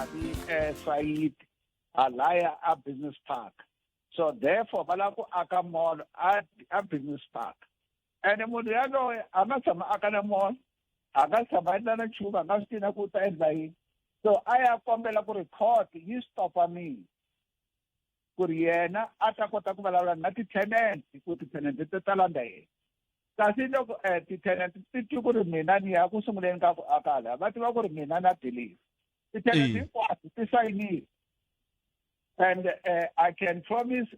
Gabi site alaya a business park. So therefore balako aka mall a business park. And munhu yaloye angatshama aka na mall, angatshama endla na nchumu, a nga swi tiva ku u ta endla yini. So a ya kombela ku ri court yi stopa mina ku ri yena a ta kota ku vulavula na ti-tenant ku ti-tenant ti ta landa yena. Kasi loko ti-tenant ti twi ku ri mina ni ya ku sunguleni ka ku aka laha va tiva ku ri mina na believe. Ti-tenant hinkwato ti sayinile. And I can promise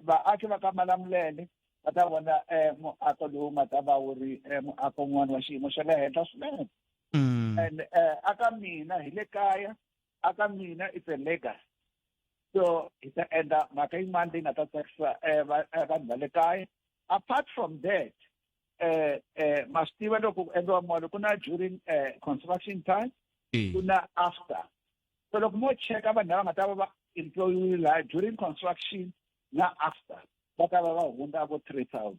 vaaki va ka Malamulele va ta vona muako lowu nga ta va wu ri muako wun'wana wa xiyimo xa le henhla swinene. And aka mina hi le kaya, aka mina it's a legacy. So hi ta endla mhaka yin'wana leyi nga ta tsakisa vanhu va le kaya. Apart from that, ma swi tiva loko ku endliwa mall ku na during construction time, ku na after. So loko mo cheka vanhu lava nga ta va employee during construction na after va ta va hundza vo 3,000.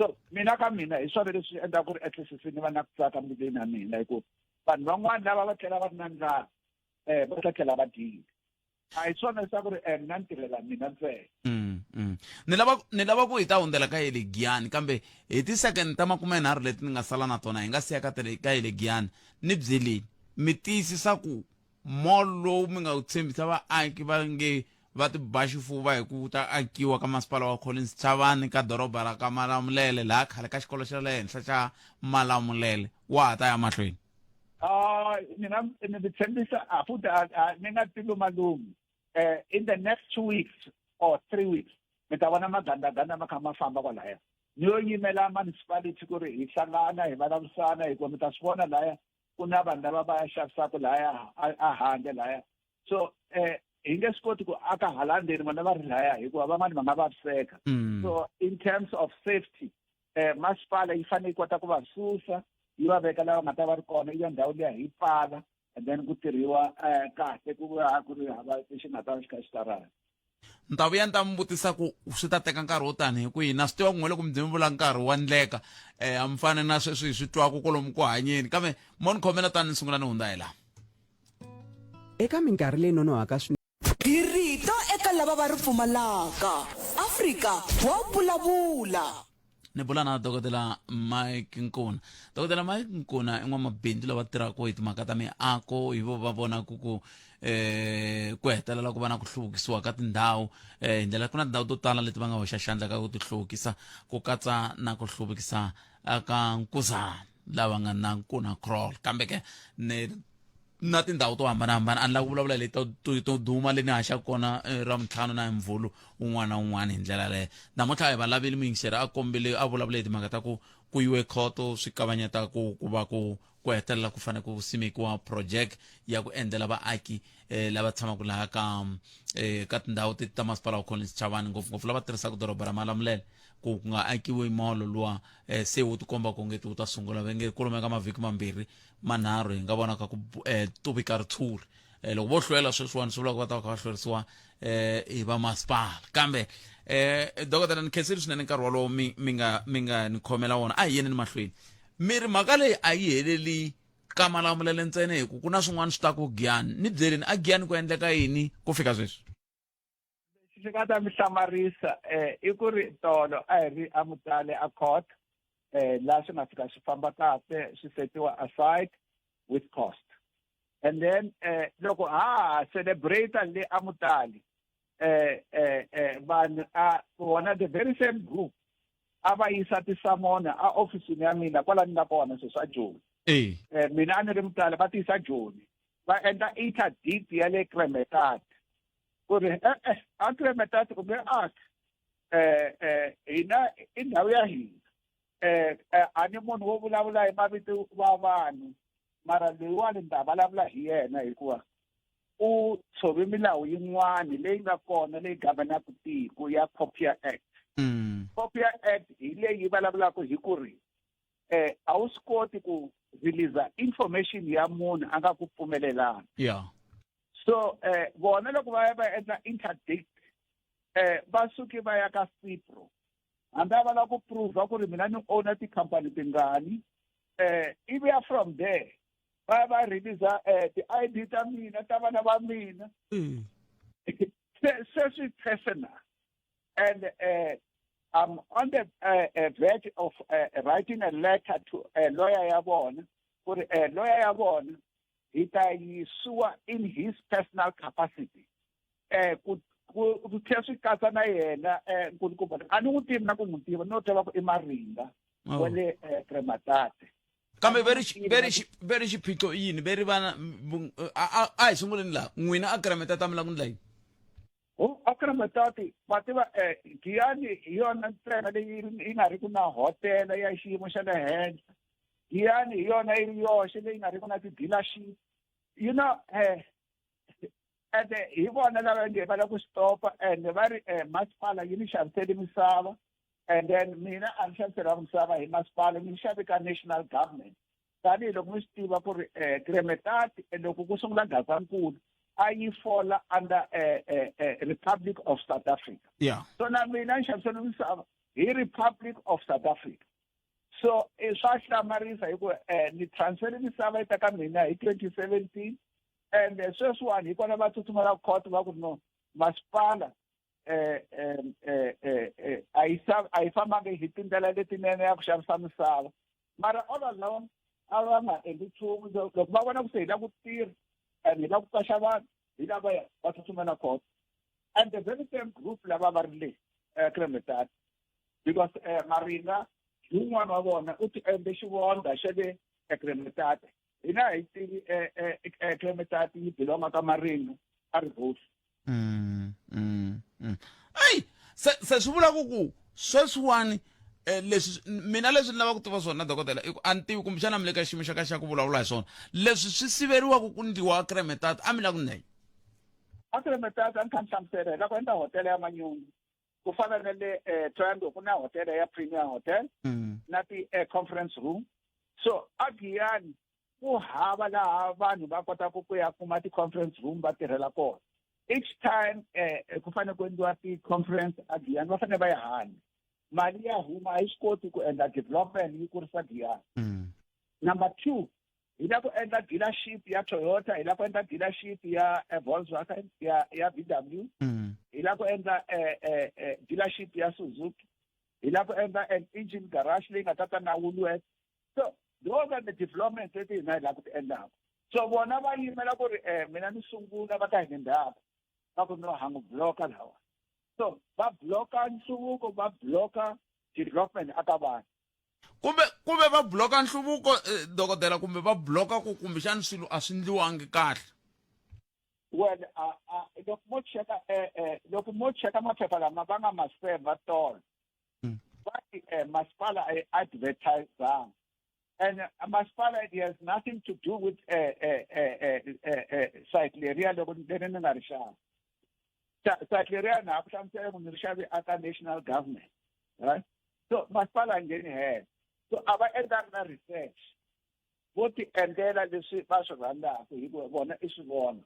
So mina ka mina hi swona leswi endla ku ri at least ni va na ku tsaka mbilwini ya mina hikuva vanhu van'wana lava va tlhela va ri na ndlala va ta tlhela va dile. A hi swona leswaku ri mina ni tirhela mina ntsena. Ni lava ku hi ta hundzela ka yele Giyani kambe hi ti-second ta 30 leti ni nga sala na tona hi nga siya ka yele Giyani ni byeleni mi tiyisisa ku mall lowu mi nga wu tshembisa vaaki va nge va ti ba xifuva hi ku ta akiwa ka masipala wa Collins Chavani ka doroba ra ka Malamulele laha khale ka xikolo xa le henhla xa Malamulele wa ha ta ya mahlweni. Mina ni tshembisa futhi ni nga tilumalumi. In the next 2 weeks or 3 weeks mi ta vona magandaganda ma kha ma famba kwalaya. Ni yo yimela municipality ku ri hi hlangana hi vulavurisana hikuva mi ta swi vona laya ku na vanhu lava va ya xavisaka laya a handle laya. So hi nge swi koti ku aka hala ndzeni vona va ri laya hikuva van'wani va nga vaviseka. So in terms of safety masipala yi fanele yi kota ku va susa yi va veka lava nga ta va ri kona iyo ndhawu liya hi pfala and then ku tirhiwa kahle ku ri hava lexi nga ta va xi kha xi tarala. Ni ta vuya ni ta mi vutisa ku swi ta teka nkarhi wo tani hi kwihi na swi tiva ku n'we loko mi byi mi vula nkarhi wa ndleka a mi fane na sweswi hi swi twaku kolomu ku hanyeni kambe mo ni khomela tani ni sungula ni hundza hi laha. Eka minkarhi leyi nonohaka hi rito eka lava va ri pfumalaka Afrika wa vulavula. Ni bula na dokodela Mike Nkuna. Dokodela Mike Nkuna i n'wamabindzu lava tirhaka hi timhaka ta miako hi vo va vona ku hetelela ku va na ku hluvukisiwa ka tindhawu hi ndlela ku na tindhawu to tala leti va nga hoxa xandla ka ku ti hluvukisa ku katsa na ku hluvukisa ka Nkuzana lava nga na Nkuna Crawl kambe ke na tindhawu to hambanahambana a ni lava ku vulavula leti to duma leni haxaka kona Ramuntlhanu na Mvhulu un'wana na un'wana hi ndlela leyo. Namuntlha hi va laveli muyingiseri a kombele a vulavula hi timhaka ta ku yiwe khoto swi kavanyeta ku va ku hetelela ku fanele ku simekiwa project ya ku endlela vaaki lava tshamaka laha ka tindhawu ta masipala wa Collins Chavani ngopfungopfu lava tirhisaka doroba ra Malamulele ku nga akiwi mall luwa se wu tikomba ku ngeti wu ta sungula va nge kulumeka mavhiki mambirhi manharhu hi nga vona ka ku tuvika ritshuri loko vo hlwela sweswiwani swi vula ku va ta va kha va hlwerisiwa hi va masipala kambe dokodela ni khenseli swinene nkarhi walowo mi nga ni khomela wona a hi yeni ni mahlweni mi ri mhaka leyi a yi heleli ka Malamulele ntsena hi ku na swin'wana swi ta ku Giyani ni byeleni a Giyani ku endleka yini ku fika sweswi. Swi nga ta mi hlamarisa i ku ri tolo a hi ri Amutale a court laha swi nga fika swi famba kahle swi setiwa aside with cost and then loko celebrate le Amutale vanhu vona the very same group a va yisa tisamona a ofisini ya mina kwala ni nga kona sweswi a Joni. Mina a ni ri Mutale va tisa Joni va endla interdict ya le Kremetati ku ri a Kremetati kumbe hina i ndhawu ya hina a ni munhu wo vulavula hi mavito va vanhu mara leyiwani ni ta vulavula hi yena hikuva u tshove milawu yin'wana leyi nga kona leyi gavanaka tiko ya Popia Act. Popia Act hi leyi vulavulaka hi ku ri a wu swi koti ku release information ya munhu a nga ku pfumelelanga. So vona loko va ya va endla interdict va suke va ya ka Cipro hambi a va lava ku prove ku ri mina ni owner tikhampani tingani ivi from there va release ti-ID ta mina ta vana va mina se swi personal and I'm on the verge of writing a letter to a lawyer ya vona ku ri lawyer ya vona hi ta yi sua in his personal capacity ku tlhela swi katsa na yena nkulukumba a ni n'wi tivi na ku n'wi tiva no tiva ku i Maringa wa le Krematate kambe very xiphiqo yini veri vana a hi sunguleni laha n'wina a Krematate mi la ku ndla yini Krematate va tiva Giyani hi yona ntsena leyi yi nga ri ku na hotela ya xiyimo xa le henhla Giyani hi yona yi ri yoxe leyi nga ri ku na ti-dealership you know and hi vona lava nge va la ku stopa and va ri masipala yi ni xaviseli misava and then mina a ni xaviseriwa misava hi masipala ni xavi ka national government tanihiloko mi swi tiva ku ri Krematate loko ku sungula Gazankulu a yi fola under Republic of South Africa. Yeah. So na mina ni xaviseriwa misava hi Republic of South Africa. So swa hlamarisa hi ku ni transfer misava yi ta ka mina hi 2017 and sweswiwani hi kona va tsutsumela court va ku no masipala a yi fambanga hi tindlela letinene ya ku xavisa misava mara all along a va nga endli nchumu loko va vona ku se hi la ku tirha and hi la ku qaxa vanhu hi lava va tsutsumela court and the very same group lava va ri le Krematate because Maringa hi wun'wana wa vona u ti endle xivondla xa le Krematate hina hi tivi Krematate yi belonga ka Maringa a ri hosi ai se swi vula ku sweswiwani leswi mina leswi ni lava ku tiva swona dokodela a ni tivi kumbexana mi le ka xiyimo xa ka xa ku vulavula hi swona leswi swi siveriwaka ku ndliwa Krematate a mi la ku ndleyi a Krematate a ni kha ni hlamusela hi la ku endla hotela ya Manyungu ku fana na le Triangle ku na hotela ya Premier Hotel na ti-conference room so a Giyani ku hava laha vanhu va kotaka ku ya kuma ti-conference room va tirhela kona each time ku fanele ku endliwa ti-conference a Giyani va fanele va yi hanya mali ya huma a yi swi koti ku endla development yi kurisa Giyani number 2 hi la ku endla dealership ya Toyota hi la ku endla dealership ya Volkswagen ya VW hi la ku endla dealership ya Suzuki hi la ku endla an engine garage leyi nga tata na Woolworths so those are the developments leti hina hi la ku ti endlaka so vona va yimela ku ri mina ni sungula va ta hi ndhawu va ku no hangu bloka lawa so va bloka nhluvuko va bloka development aka vanhu kumbe va bloka nhluvuko dokodela kumbe va bloka ku kumbexani swilo a swi ndliwangi kahle well loko mo cheka maphepha lama va nga maseva tolo va masipala a advertising and masipala it has nothing to do with cycleria loko leri ni nga ri xava cycleria na ku hlamusela ku ni ri xavi aka national government right so masipala a ngheni helo so a va endlanga na research vo ti endlela leswi va swi rhandzaka hikuva vona i swi vona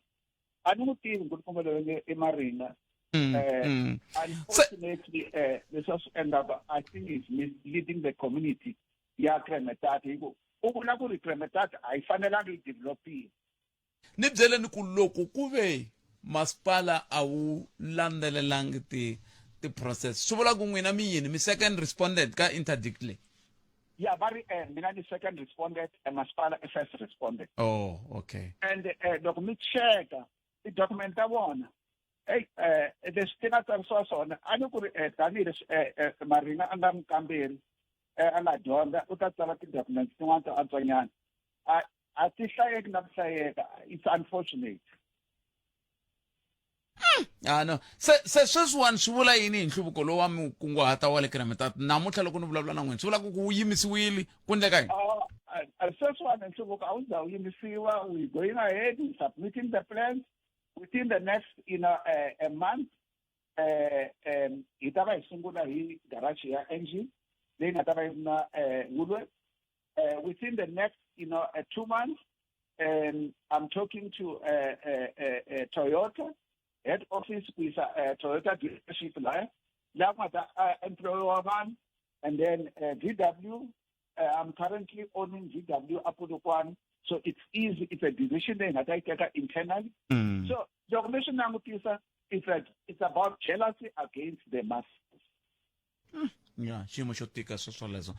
a ni n'wi tivi nkulukumba loyi i Maringa unfortunately leswi a swi endlaka I think is misleading the community ya Krematate hikuva u vula ku ri Krematate a yi fanelanga yi developile ni byeleni ku loko ku ve masipala a wu landzelelangi ti-process swi vula ku n'wina mi yini mi second respondent ka interdict leyi yeah va ri mina ni second respondent masipala i first respondent oh okay and loko mi cheka ti-document ta vona leswi ti nga tsarisiwa swona a ni ku ri tanihileswi Maringa a nga mukamberi a nga dyondza u ta tsala ti-documents tin'wana to antswanyana a ti hlayeki na ku hlayeka it's unfortunate no se sweswiwani swi vula yini hi nhluvuko lowu wa mikunguhata wa le Krematate namuntlha loko ni vulavula na n'wina swi vula ku wu yimisiwile ku endleka yini sweswiwani nhluvuko a wu za wu yimisiwa we going ahead we submitting the plans within the next a month hi ta va hi sungula hi garage ya engine leyi nga ta va yi na Woolworths within the next 2 months I'm talking to Toyota head office ku yisa Toyota dealership laha ku nga ta employ wa vanhu and then VW I'm currently owning VW Apollo, so it's easy. It's a decision that I take internally. So the organization is that it's about jealousy against the masses. ya xiyimo xo tika sweswoleswo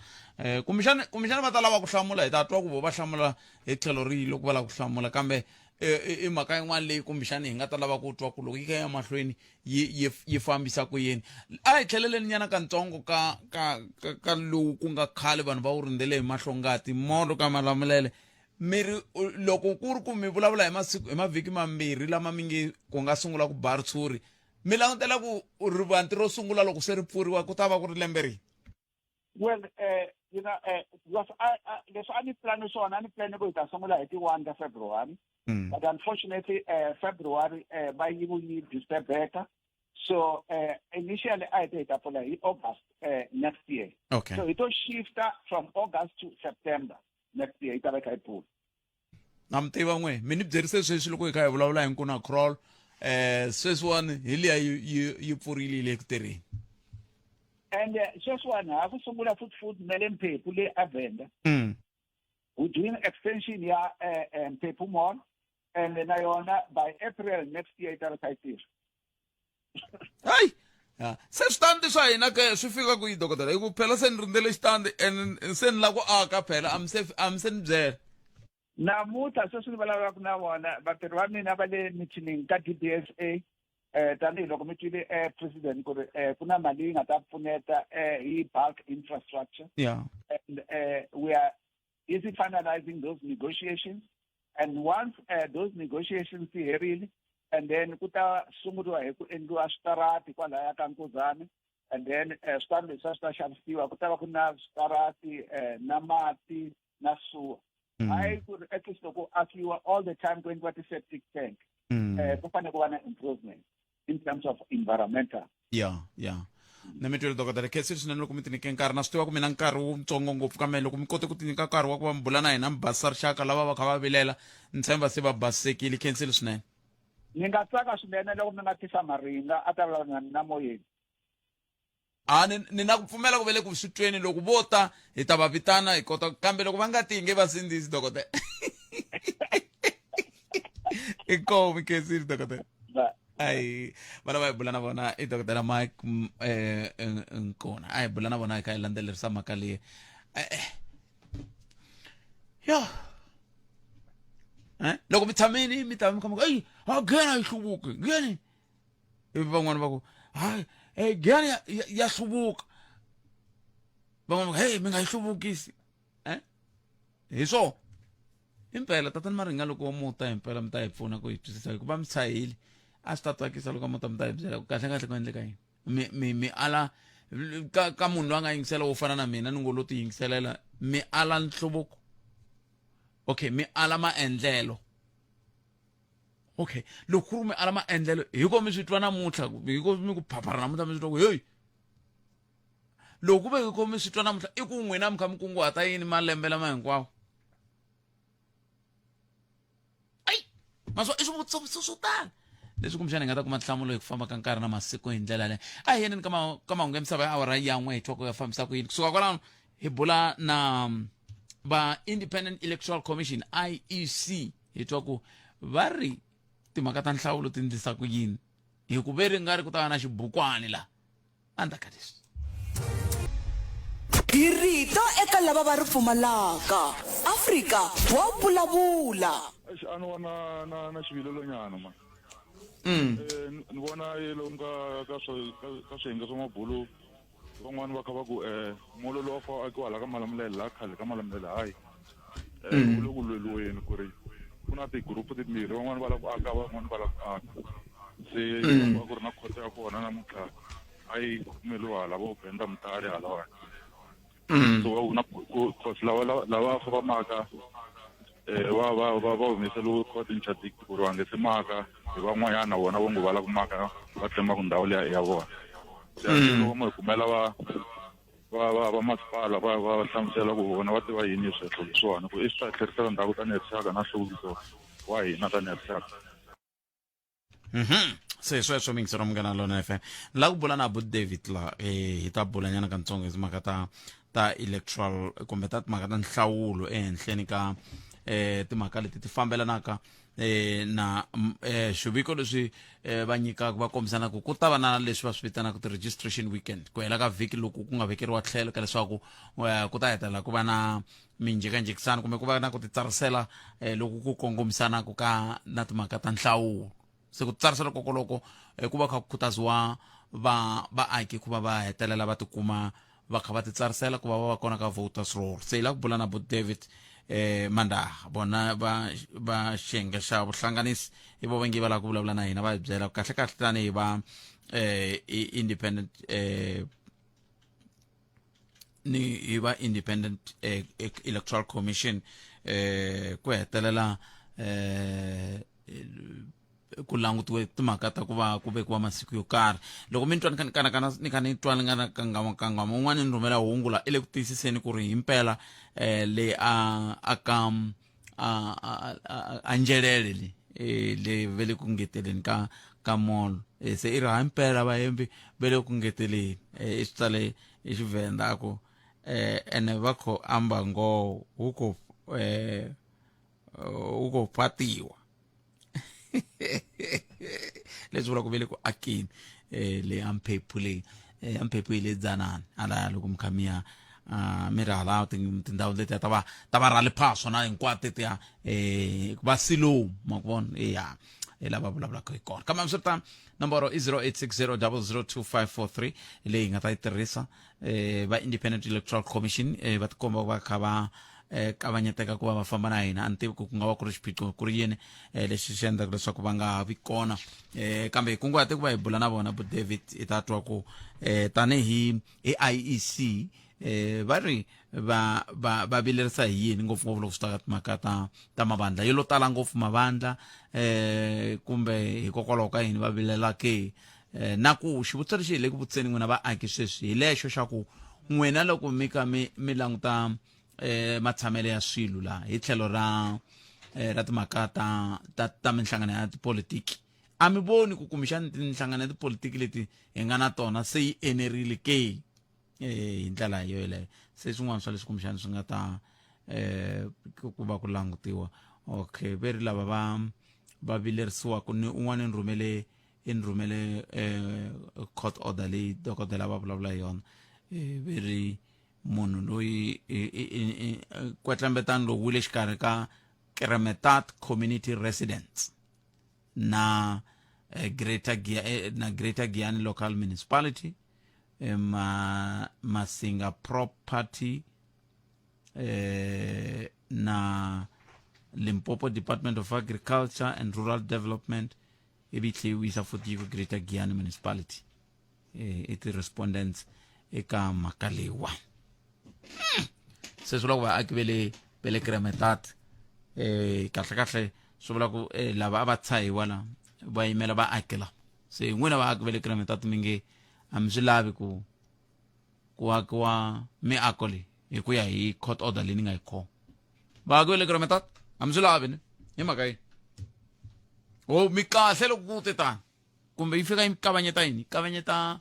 kumbexani va ta lava ku hlamula hi ta twa ku vo va hlamula hi tlhelo rihi loko va lava ku hlamula kambe i mhaka yin'wana leyi kumbexani hi nga ta lava ku twa ku loko yi ka ya mahlweni yi fambisa ku yini a hi tlheleleni nyana katsongo ka lowu ku nga khale vanhu va wu rindzele hi mahlongati molo ka malamulele miri loko ku ri ku mi vulavula hi mavhiki mambirhi lama mi nge ku nga sungula ku ba ritshuri mi langutela ku rivanti ro sungula loko se ri pfuriwa ku ta va ku ri lembe rihi? Well, because leswi a ni plani swona a ni plani ku hi ta sungula hi ti 1 ta February, but unfortunately February va yi disturbeka, so initially I did apply in August next year. Okay. So it will shift from August to September next year. It will be pull. Na mi tiva n'we mi ni byerise sweswi loko hi kha hi vulavula hi nkuna crawl sweswiwani hi liya yi pfurile le ku tirheni. And just one, I have some food melon paper le avenda. We're doing extension here and paper more, and then by April next year it will be. Hayi se switandi swa hina ke swi fika ku yi dokotela hi ku phela se ni rindzele xitandi and se ni la ku aka phela a mi se ni byela namuta sweswi ni vulavulaka na vona vatirhi va mina va le meeting ka DBSA tanihiloko mi twile president ku ri ku na mali yi nga ta pfuneta hi bulk infrastructure, and we are busy finalizing those negotiations, and once those negotiations herile, and then ku ta sunguriwa hi ku endliwa switarati kwalaya ka Nkuzani, and then switandi leswi swi ta xavisiwa ku ta va ku na switarati na mati na sewer. I could at least go akiwa all the time going to septic tank. Ku fanele ku va na improvement in terms of environmental. Yeah. Na mi twile dokotela khe swinene loko mi ti nyike nkarhi na swi tiva ku mina nkarhi wutsongo ngopfu kambe loko mi kote ku ti nyika nkarhi wa ku va mi bula na hina mi basisa rixaka lava va kha va vilela ni tshemba se va basisekile khensile swinene. Ni nga tsaka swinene loko mi nga tisa maringa a ta vulavula na moyeni. Ni na ku pfumela ku vele ku switweni loko vo ta hi ta va vitana hi kota kambe loko va nga ti nge va sindzisi dokotela. Inkomu khensile dokotela. Ai vana va hi bula na vona i dokotela Mike Nkuna a hi bula na vona hi kha hi landzelerisa mhaka leyi loko mi tshamini mi ta mi kha mi eyi nghena yi hluvuke ngheni ivi van'wana va ku hayi nghena ya hluvuka van'wana va hey mi nga yi hluvukisi hi swona impela tatani maringa loko wa muta himpela mi ta hi pfuna ku hi twisisa hikuva mi tshahile a swi ta tsakisa loko muta mi ta hi byela ku kahle ku endleka yini mi ala ka munhu loyi a nga yingisela wo fana na mina ni ngo lo ti yingiselela mi ala nhluvuko. Okay, mi ala maendlelo. Okay, loko ku ri mi ala maendlelo hi ko mi swi twa namuntlha hi ko mi ku phaphara namuntlha mi swi twa ku hey loko ku ve hi ko mi swi twa namuntlha i ku n'wina mi kha mi kunguhata yini malembe lama hinkwawo. Ai maswa i swivutiso swo tala leswi kumbexana hi nga ta kuma nhlamulo hi ku famba ka nkarhi na masiku hi ndlela leyo a hi yeneni ka mahungu ya misava ya awara yan'we hi twa ku ya fambisa ku yini kusuka kwalano hi bula na va Independent Electoral Commission IEC hi twa ku va ri timhaka ta nhlawulo ti ndlisa ku yini hi ku ve ri nga ri ku ta va na xibukwani laha andaka leswi hi rito eka lava va ri pfumalaka Afrika wa vulavula. A ni vona na xivilelonyana ma ni vona lomu ka swiyenge swa mabulu van'wani va kha va ku molo lowu fa akiwa hala ka Malamulele laha khale ka Malamulele hayi ku le ku lweliweni ku ri ku na tigrupu timbirhi van'wani va lava ku aka van'wani va lava ku aka se ku ri na khoto ya kona namuntlha a yi kumeliwa hala vo benda mutali halawani so va na cause lava fa va maka va humeseliwe court interdict ku ri va nge se maka hi van'wanyana vona vo ngo va lava ku maka va tsemaku ndhawu leya ya vona. Loko mo hi kumela va masipala va hlamusela ku vona va tiva yini sweswo leswiwani ku i swi ta tlherisela ndhawu tanihi rixaka na nhluvukiso wa hina tanihi rixaka. se sweswo mi ngisero munghana Lona FM ni lava ku bula na Abu David la hi ta bula nyana katsongo hi timhaka ta ta electoral kumbe ta timhaka ta nhlawulo ehenhleni ka timhaka leti ti fambelanaka na xiviko leswi va nyikaka va kombisanaku ku ta va na leswi va swi vitanaka ti-registration weekend ku hela ka vhiki loko ku nga vekeriwa tlhelo ka leswaku ku ta hetelela ku va na minjhekanjhekisano kumbe ku va na ku titsarisela loko ku kongomisanaka ka na timhaka ta nhlawulo se ku titsarisela kokoloko ku va kha ku khutaziwa vaaki ku va va hetelela va tikuma va kha va titsarisela ku va va kona ka voters roll se hi la ku bula na bo David Mandaha bona va xiyenge xa vuhlanganisi hi vo va nge va lava ku vulavula na hina va hi byela kahle kahle tanihi va independent hi va independent electoral commission ku hetelela ku langutiwe timhaka ta ku va ku vekiwa masiku yo karhi loko mi twa ni kha ni twa ni nga na kangama un'wana ni rhumela hungu la i le ku tiyisiseni ku ri himpela le a njelele le ve le ku ngeteleni ka molo se i ri himpela vahembi ve le ku ngeteleni i swi tsale hi Xivenda ku ene va kho amba ngo hu ko patiwa leswi vula ku ve le ku akeni le amphephu leyi amphephu hi le dzanani hala loko mi kha mi ri hala tindhawu letiya ta va rale phaso na hinkwato letiya va silomu ma ku vona lava vulavulaka hi kona kambe swi ta nomboro i 0860002543 leyi hi nga ta yi tirhisa va independent electoral commission va tikomba va kha va kavanyeteka ku va va famba na hina a ni tivi ku nga va ku ri xiphiqo ku ri yini lexi xi endlaka leswaku va nga vi kona kambe hi kunguhate ku va hi bula na vona bo David i ta twa ku tanihi IEC va ri va vilerisa hi yini ngopfungopfu loko swi ta ka timhaka ta mavandla yo lo tala ngopfu mavandla kumbe hikokwalaho ka yini va vilela ke na ku xivutiso lexi hi le ku vutiseni n'wina vaaki sweswi hi lexo xa ku n'wina loko mi kha mi languta matshamelo ya swilo la hi tlhelo ra timhaka ta minhlangano ya tipolitiki a mi voni ku kumbexani tinhlangano ya tipolitiki leti hi nga na tona se yi enerile ke hi ndlela yoyeleyo se swin'wana swa leswi kumbexani swi nga ta ku va ku langutiwa okay ve ri lava va vilerisiwaku ni un'wana ni rhumele court order leyi dokodela va vulavula hi yona ve ri munhu loyi kwetlembetani lowu wu le xikarhi ka Kremetat community residents na Greater Giyani local municipality Masinga property na Limpopo Department of Agriculture and Rural Development ivi tlhewisa futhi ku Greater Giyani municipality iti respondents eka mhaka leyiwa se swi vula ku vaaki ve le Kremetat kahle swi vula ku lava a va tshahiwa la va yimela vaaki la se n'wina vaaki ve le Kremetat mi nge a mi swi lavi ku akiwa miako leyi hi ku ya hi court order leyi ni nga yi khoma vaaki ve le Kremetat a mi swi lavi ni hi mhaka yini mi kahle loko ku te tani kumbe yi fika yi kavanyeta yini kavanyeta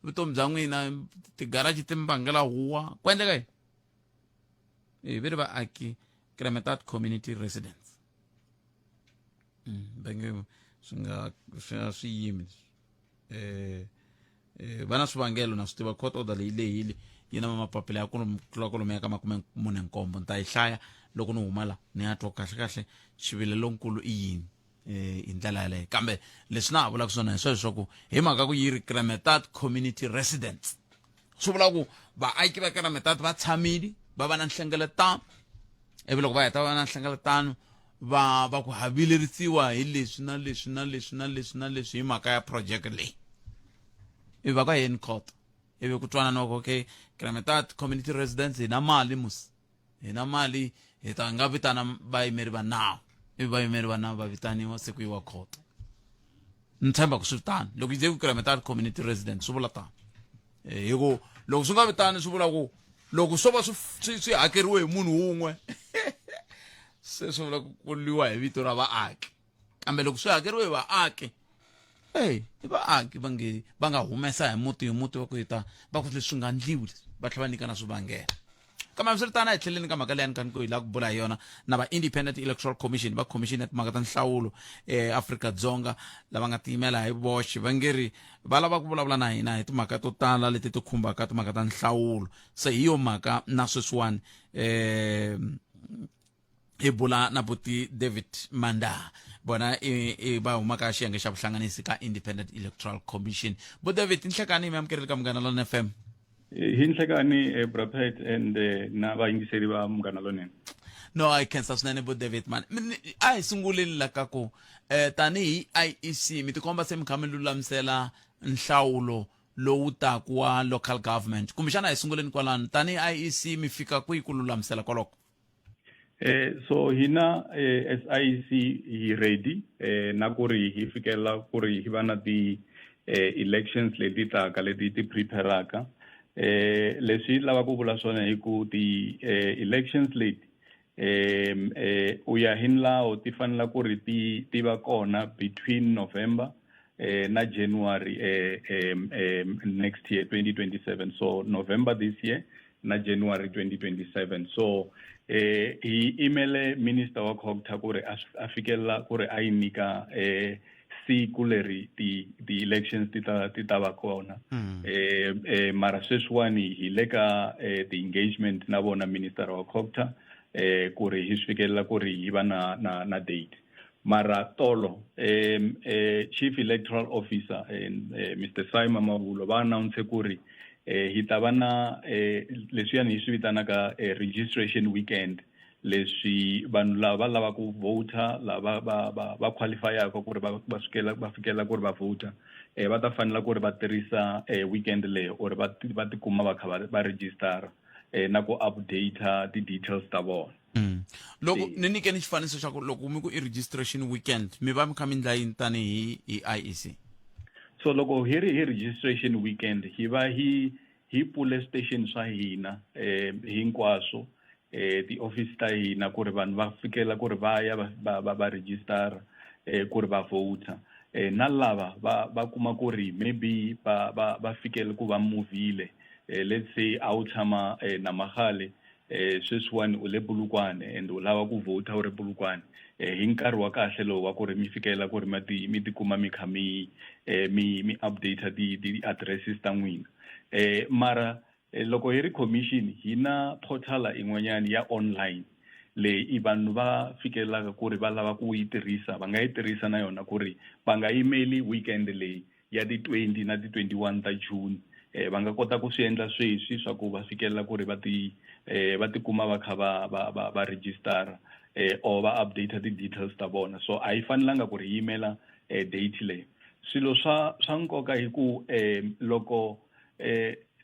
vutomi bya n'wina tigaraji ti mi vangela huwa ku endleka yini ve ri vaaki Kremetat community residents bange swi nga swi yimi va na swivangelo na swi tiva court order leyi lehile yi na mapapila ya kolomo ya ka 47 ni ta yi hlaya loko ni huma la ni ya twa kahle xivilelonkulu i yini hi ndlela yaleyo kambe leswi na ha vulaka swona hi sweswo ku hi mhaka ku yi ri Kremetat community residents swi vula ku vaaki va Kremetat va tshamile va va na nhlengeletano ivi loko va heta va na nhlengeletano va ku havilerisiwa hi leswi na leswi na leswi na leswi na leswi hi mhaka ya project leyi ivi va ka hen court ivi ku twananiwa ku okay Kremetat community residents hi na mali hi ta nga vitana vayimeri va nawu ivi vayimeri va nawu va vitaniwa se ku yiwa court ni tshemba ku swi tani loko yi ze ku Kremetat community residents swi vula tani hi ku loko swi nga vitani swi vula ku loko swo va swi hakeriwe hi munhu wun'we se swi vula ku kuliwa hi vito ra vaaki kambe loko swi hakeriwe hi vaaki i vaaki va nga humesa hi muti va ku hita va ku leswi nga ndliwi va tlhela va nyika na swivangelo kambe swi ri tana hi tlheleni ka mhaka leyi ni kani ku hi lava ku bula hi yona na va-independent electoral commission va commission ya timhaka ta nhlawulo Afrika-Dzonga lava nga tiyimela hi voxe va nge ri va lava ku vulavula na hina hi timhaka to tala leti ti khumbaka timhaka ta nhlawulo se hi yo mhaka na sweswiwani hi bula na buti David Manda bona va humaka xiyenge xa vuhlanganisi ka independent electoral commission bo David inhlekani mi amukerile ka Munghana Lonene FM hi nhlekani Brapet and na vayingiseri va Munghana Lonene no I can't swinene bo David man a hi sunguleni la ka ku tanihi IEC mi tikomba se mi kha mi lulamisela nhlawulo lowu taku wa local government kumbexana hi sunguleni kwalano tanihi IEC mi fika kwihi ku lulamisela kwaloko so hina as IEC hi ready na ku ri hi fikela ku ri hi va na ti elections leti taka leti ti preparaka leswi lava ku vula swona hi ku ti elections leti u ya hi lawo ti fanela ku ri ti va kona between November na January next year 2027 so November this year na January 2027 so hi imele minister wa COGTA ku ri a fikela ku ri a yi nyika siku leri ti elections ti ta va kona mara sweswiwani hi le ka the engagement na vona minister wa COGTA ku ri hi swi fikelela ku ri hi va na date mara tolo chief electoral officer Mr Simon Mabulo va announce ku ri hi ta va na leswiyani hi swi vitanaka registration weekend leswi vanhu lava lava ku vota lava va qualifyaka ku ri va fikela ku ri va vota va ta fanela ku ri va tirhisa weekend leyo or va tikuma va kha va register na ku update ti details ta vona loko ni nyikeni xifaniso xa ku loko mi ku i registration weekend mi va mi kha mi ndla yini tanihi IEC so loko hi ri hi registration weekend hi va hi pule station swa hina hinkwaswo ti office ta hina ku ri vanhu va fikela ku ri va ya va register ku ri va vota na lava va kuma ku ri maybe va fikela ku va movile let's say a wu tshama na Magale sweswiwani u le Bulukwane and u lava ku vota u ri Bulukwane hi nkarhi wa kahle lowu wa ku ri mi fikela ku ri mi tikuma mi kha mi update ti addresses ta n'wina mara loko hi ri commission hina portal in'wanyani ya online leyi vanhu va fikelaka ku ri va lava ku yi tirhisa va nga yi tirhisa na yona ku ri va nga emaili weekend leyi ya ti 20 na ti 21 ta June va nga kota ku swi endla sweswi swa ku va fikelela ku ri va tikuma va kha va register or va update ti details ta vona so a yi fanelanga ku ri yimela date leyi swilo swa nkoka hi ku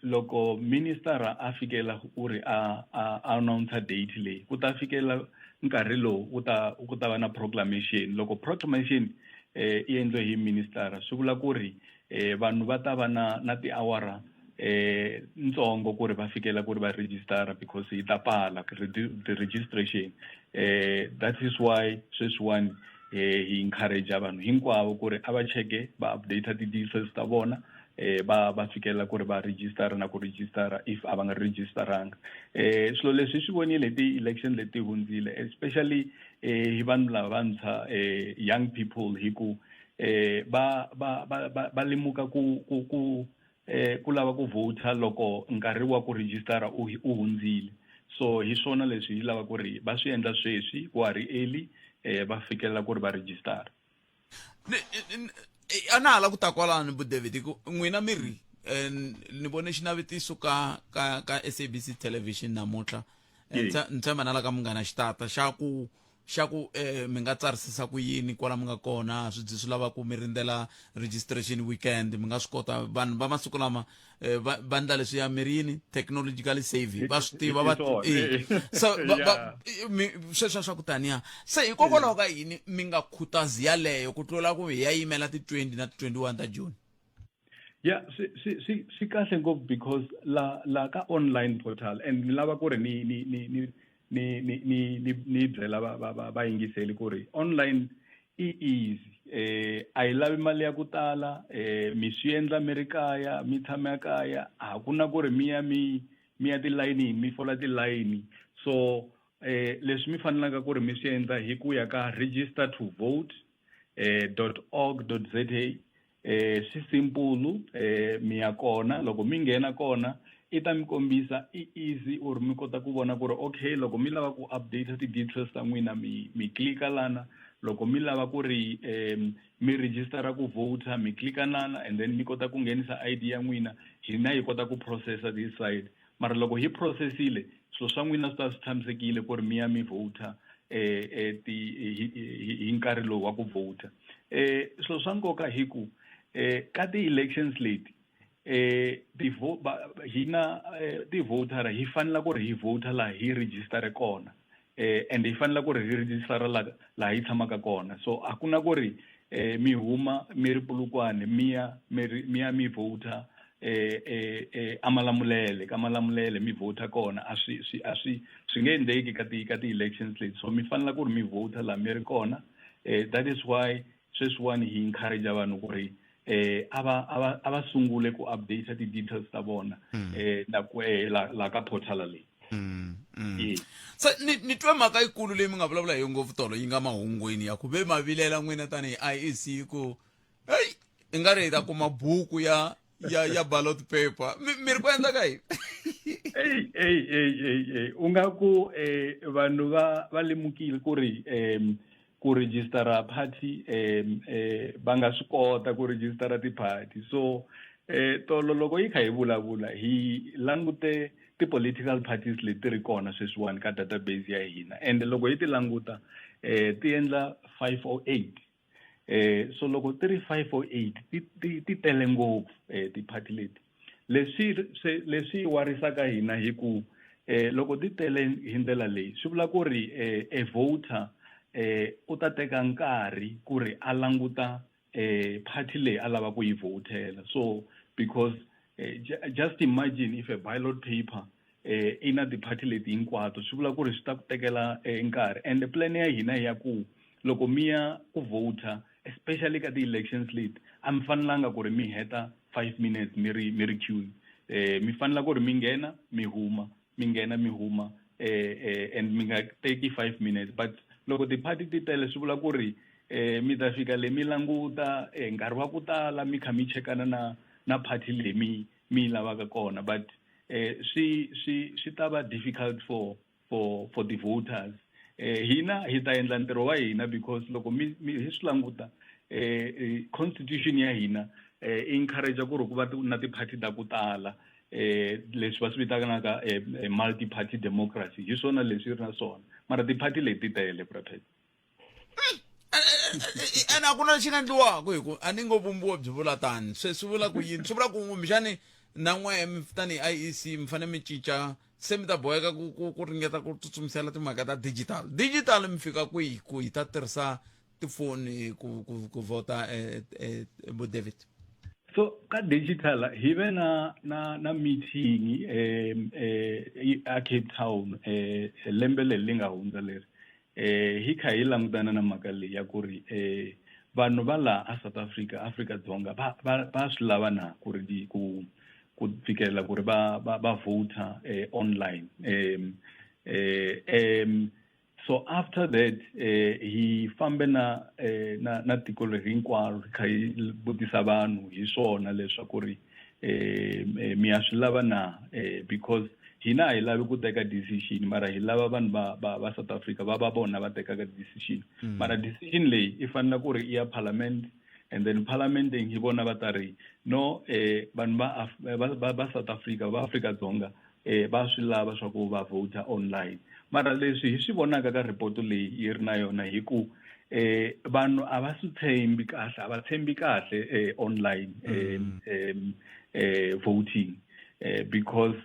loko minister a fikela ku ri a announce date leyi ku ta fikela nkarhi lowu ku ta va na proclamation loko proclamation yi endliwe hi minister swi vula ku ri vanhu va ta va na tiawara ntsongo ku ri va fikela ku ri va register because yi ta pala the registration that is why sweswiwani hi encourage vanhu hinkwavo ku ri a va cheke va update ti details ta vona va fikela ku ri va register na ku register if a va nga registeranga swilo leswi swi vonile ti election leti hundzile especially hi vanhu lavantshwa young people hi ku va lemuka ku lava ku vota loko nkarhi wa ku register u hundzile so hi swona leswi hi lava ku ri va swi endla sweswi ku ri early va fikelela ku ri va register ana hala ku ta kwalani bu David ku n'wina miri ni vone xinavetiso ka SABC television namuntlha ntshemba na la ka Munghana xitata xa ku mi nga tsarisisa ku yini kwala mi nga kona swi lava ku mi rindzela registration weekend mi nga swi kota vanhu va masiku lama va ndla leswi ya mirini technologically savvy va swi tiva so sweswo swa ku taniya se hikokwalaho ka yini mi nga khutazi yaleyo ku tlula ku hi ya yimela ti 20 na ti 21 ta June yeah swi kahle ngopfu because la ka online portal and ni lava ku ri ni byela va yingiseli ku ri online easy a yi lavi mali ya ku tala mi swi endla mi ri kaya mi tshama kaya a ku na ku ri mi mi ya tilayinini mi fola tilayini. So leswi mi fanelaka ku ri mi swi endla hi ku ya ka register to vote .org.za swi simple mi ya kona loko mi nghena kona i ta mi kombisa easy or mi kota ku vona ku ri okay loko mi lava ku update ti-details ta n'wina mi klika lana loko mi lava ku ri mi registera ku voter mi klika lana and then mi kota ku nghenisa ID ya n'wina hina hi kota ku processa this side mara loko hi processile so swa n'wina swi ta swi tshamisekile ku ri mi ya mi voter hi nkarhi lowu wa ku voter so swa nkoka hi ku ka ti-elections leti hina ti-voter hi fanele ku ri hi voter laha hi registere kona and hi fanele ku ri hi registere laha hi tshamaka kona so a ku na ku ri mi huma mi ri Polokwane mi ya mi voter ka Malamulele mi voter kona swi nge endleki ka ti-elections leti so mi fanele ku ri mi voter laha mi ri kona that is why sweswiwani hi encourage vanhu ku ri ava sungule ku update ti-details ta vona la ka portal leyi so ni twe mhaka yikulu leyi mi nga vulavula hi ngopfu tolo yi nga mahungwini ya ku ve mavilela n'wina tanihi IEC ku heyi i nga ri hi ta kuma buku ya ballot paper mi ri ku endla ka yini u nga ku vanhu va lemukile ku ri ku registera party va nga swi kota ku registera ti-party so tolo loko yi kha hi vulavula hi langute ti-political parties leti ri kona sweswiwani ka database ya hina and loko hi ti languta ti endla 508 so loko ti ri 508 ti tele ngopfu ti-party leti leswi warisaka hina hi ku loko ti tele hi ndlela leyi swi vula ku ri voter u ta teka nkarhi ku ri a languta party leyi a lava ku yi votela so because just imagine if a ballot paper ina ti-party leti hinkwato swi vula ku ri swi ta ku tekela nkarhi and the plan ya hina ya ku loko mi ya ku voter especially ka ti-elections leti a mi fanelanga ku ri mi heta 5 minutes mi ri queuing mi fanela ku ri mi nghena mi huma mi nghena mi huma and mi nga teki 5 minutes but loko ti-party ti tele swi vula ku ri mi ta fika le mi languta nkarhi wa ku tala mi kha mi chekana na party leyi mi lavaka kona but swi ta va difficult for the voters hina hi ta endla ntirho wa hina because loko hi swi languta constitution ya hina encourage ku ri ku va na ti-party ta ku tala leswi va swi vitanaka multi party democracy hi swona leswi ri na swona mara ti-party leti tele prophet ene a ku na lexi nga endliwaka hi ku a ni ngo vumbiwa byi vula tani swi vula ku yini swi vula ku kumbexani na n'we tanihi IEC mi fanele mi cinca se mi ta boheka ku ringeta ku tsutsumisela timhaka ta digital mi fika kwihi ku hi ta tirhisa tifoni ku vota bo David so ka digital hi ve na meeting a Cape Town lembe leri nga hundza leri hi kha hi langutana na mhaka leyi ya ku ri vanhu va laha a South Africa-Dzonga va swi lava na ku ri ku fikelela ku ri va voter online so after that hi fambe na tiko leri hinkwaro kha hi vutisa vanhu hi swona leswaku ri mi ya swi lava na because hina hi lavi ku teka decision mara hi lava vanhu va South Africa va vona va tekaka decision mara decision leyi i fanele ku ri i ya parliament and then parliament hi vona va ta ri no vanhu va South Africa va Afrika-Dzonga va swi lava swa ku va voter online mara leswi hi swi vonaka ka report leyi yi ri na yona hi ku vanhu a va swi tshembi kahle a va tshembi kahle online voting because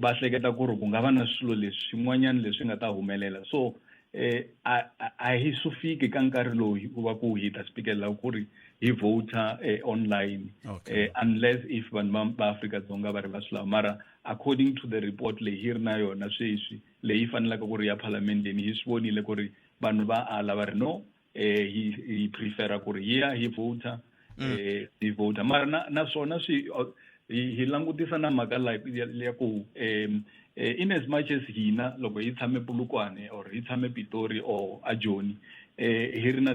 va hleketa ku ri ku nga va na swilo leswi swin'wanyana leswi nga ta humelela so a hi swi fiki ka nkarhi lowu ku va ku hi ta spikelela ku ri hi voter online unless if vanhu va Afrika-Dzonga va ri va swi lava mara according to the report leyi hi ri na yona sweswi leyi fanelaka ku ri ya parliamenteni hi swi vonile ku ri vanhu va ala va ri no hi prefera ku ri hi voter hi voter mara naswona hi langutisa na mhaka ya ku in as much as hina loko hi tshame Polokwane or hi tshame Pitori or a Joni hi ri na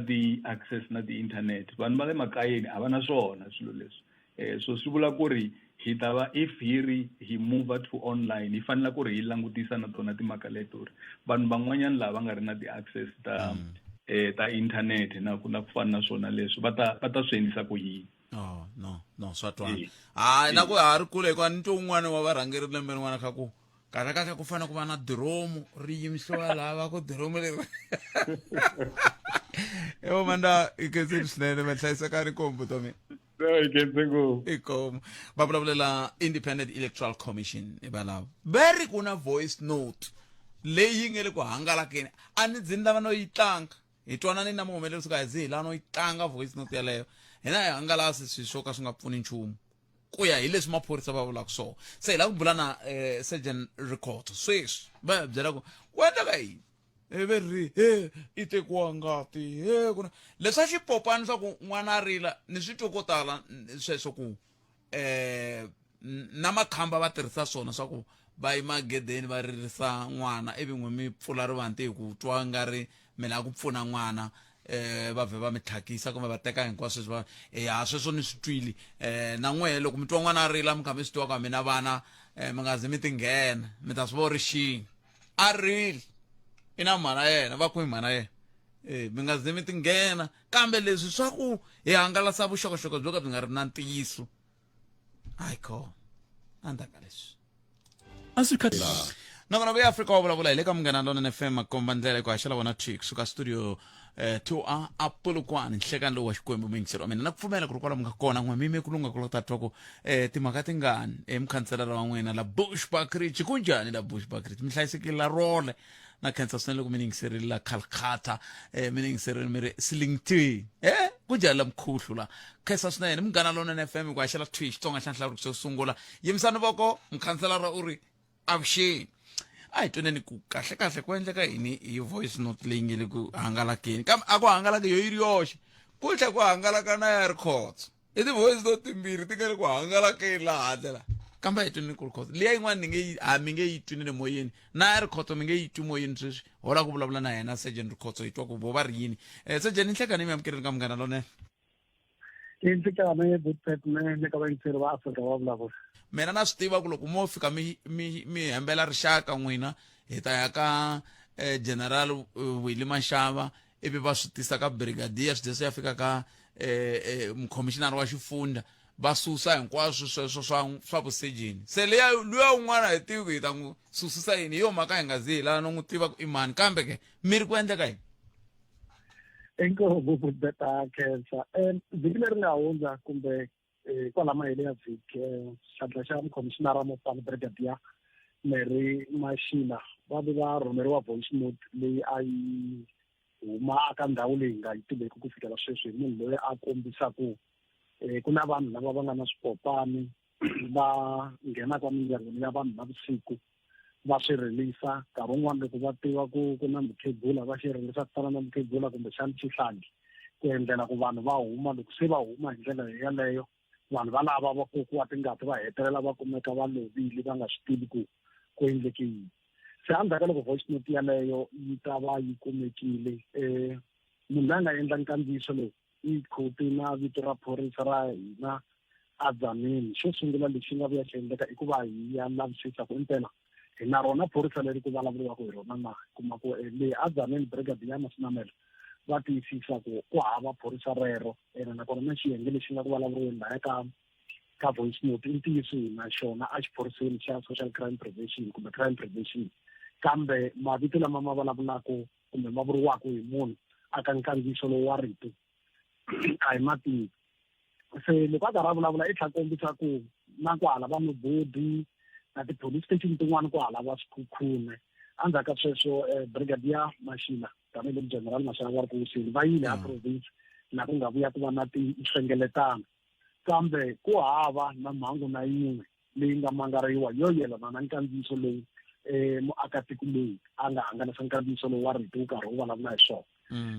access na internet vanhu va le makayeni a va na swona swilo leswi so swi vula ku ri hi ta va if hi move to online hi fanele ku ri hi langutisa na tona timhaka leto ri vanhu van'wanyana lava nga ri na access ta internet na ku fana na swona leswi va ta swi endlisa ku yini. No swa twana na ku ha ri kule hikuva ni twa un'wana wa varhangeri lembe rin'wana kha ku kahle ku fana ku va na diromu ri yimisiwa lava ku diromu leri evo manda iketseni swinene va hlayiseka rikombo to mina ikombo va vulavulela Independent Electoral Commission valava va ri ku na voice note leyi nge le ku hangalakeni a ni dzini lava no yi tlanga hi twanani na muhumelerisi ka hi zi hi lava no yi tlanga voice note yaleyo hina hi hangalasi swi swo ka swi nga pfuni nchumu ku ya hi leswi maphorisa va vulaka swona se hi lava ku bula na Sergeant Rikhotso sweswi va hi byela ku endla ka yini ve ri i tekiwa ngati kuna leswi a xipopani swa ku n'wana a rila ni swi twe ko tala sweswo ku na makhamba va tirhisa swona swa ku va yima gedeni va ririsa n'wana ivi n'we mi pfula rivanti hi ku twa nga ri mi lava ku pfuna n'wana va vhe va mi tlhakisa kumbe va teka hinkwaswo sweswi va sweswo ni swi twile na n'we loko mi twa n'wana a rila mi kha mi swi twa ka mina vana mi nga zi mi tinghena mi ta swi vo ri xini a rili i na mhana yena va ku hi mhana yena mi nga zi mi tinghena kambe leswi swa ku hi hangalasa vuxokoxoko byo ka byi nga ri na ntiyiso hayi kho andaka leswi a swi kha nakona vuya Afrika wa vulavula hi le ka Munghana Lonene FM makomba ndlela ku haxela vona trick suka studio to a Polokwane nhlekani lowu wa Xikwembu mingisero mina na pfumela ku ri kwala mi nga kona n'we mimi ku lunga ku lo tatwa ku timhaka tingani mukhanselara wa n'wina la Bushbuckridge ku njhani la Bushbuckridge mi hlayisekile la role na khensa swinene loko mi ningiserile la Calcutta mi ningiserile mi ri Slington ku njhani la Mkhuhlu la khensa swinene Munghana Lonene FM ku haxela Twitch Xitsonga xa nhlaluko xo sungula yimisani voko mukhanselara u ri avuxeni a hi tweneni ku kahle ku endleka yini hi voice note leyi nge le ku hangalakeni kambe a ku hangalaka yo yi ri yoxe ku tlhe ku hangalaka na ya Rikhotso i ti-voice note timbirhi ti nga le ku hangalakeni laha handle la kambe a hi tweneni ku Rikhotso liya yin'wana mi nge yi twini le moyeni na ya Rikhotso mi nge yi twi moyeni sweswi ho la ku vulavula na yena Sergeant Rikhotso hi twa ku vo va ri yini Sergeant ni nhlekani mi amukeleni ka Munghana Lonene intikane butsetne le ka vaintseri va Afrika va vulavula mina na swi tiva ku loko mo fika mi hembela rixaka n'wina hi ta ya ka General Willie Mashava ivi va swi tisa ka brigadier swi dese ya fika ka mukhomishinari wa xifundza va susa hinkwaswo sweswo swa vusejeni se luya un'wana hi tivi ku hi ta n'wi susisa yini hi yo mhaka hi nga zi hi lava no n'wi tiva ku i mani kambe ke mi ri ku endleka yini enkobo beta khensa vhiki leri nga hundza kumbe kwala mahele ya vhiki xandla xa mukhomishinara mopani brigadier Mary Mashila va ve va rhumeriwa voice note leyi a yi huma aka ndhawu leyi nga yi tiveki ku fikela sweswi hi munhu loyi a kombisaku ku na vanhu lava va nga na swipopani va nghenaka mindyangwini ya vanhu navusiku va swi rilisa nkarhi wun'wana loko va tiva ku na mukhegula va xi rilisa ku fana na mukhegula kumbe xana xihlangi ku endlela ku vanhu va huma loko se va huma hi ndlela yaleyo vanhu va lava va kokiwa tingati va hetelela va kumeka va lovile va nga swi tivi ku endleke yini se endzhaku loko voice note yaleyo yi ta va yi kumekile munhu loyi a nga endla nkandziyiso lowu i khoti na vito ra phorisa ra hina a Tzaneen xo sungula lexi nga vuya xi endleka i ku va hi ya lavisisa ku impela hi na rona phorisa leri ku vulavuriwaka hi rona na kuma ku leyi a Tzaneen brigade ya Masinamela va tiyisisa ku hava phorisa rero ene nakona na xiyenge lexi nga ku vulavuriweni laya ka voice note i ntiyiso na xona a xiphoriseni xa social crime prevention kumbe crime prevention kambe mavito lama ma vulavulaka kumbe ma vuriwaka hi munhu aka nkandziyiso lowu wa rito a hi mativi se loko a karhi a vulavula i tlha kombisa ku na ku hala va mibodi na ti-police station tin'wana ku hala va swikhukhune endzhaku ka sweswo brigadier Mashila tanihiloko general Mashava va ri ku wiseni va yile a province na ku nga vuya ku va na tinhlengeletano kambe ku hava na mhangu na yin'we leyi nga mangariwa yo yelana na nkandziyiso lowu muakatiko loyi a nga hangalasa nkandziyiso lowu wa rito wu karhi wu vulavula hi swona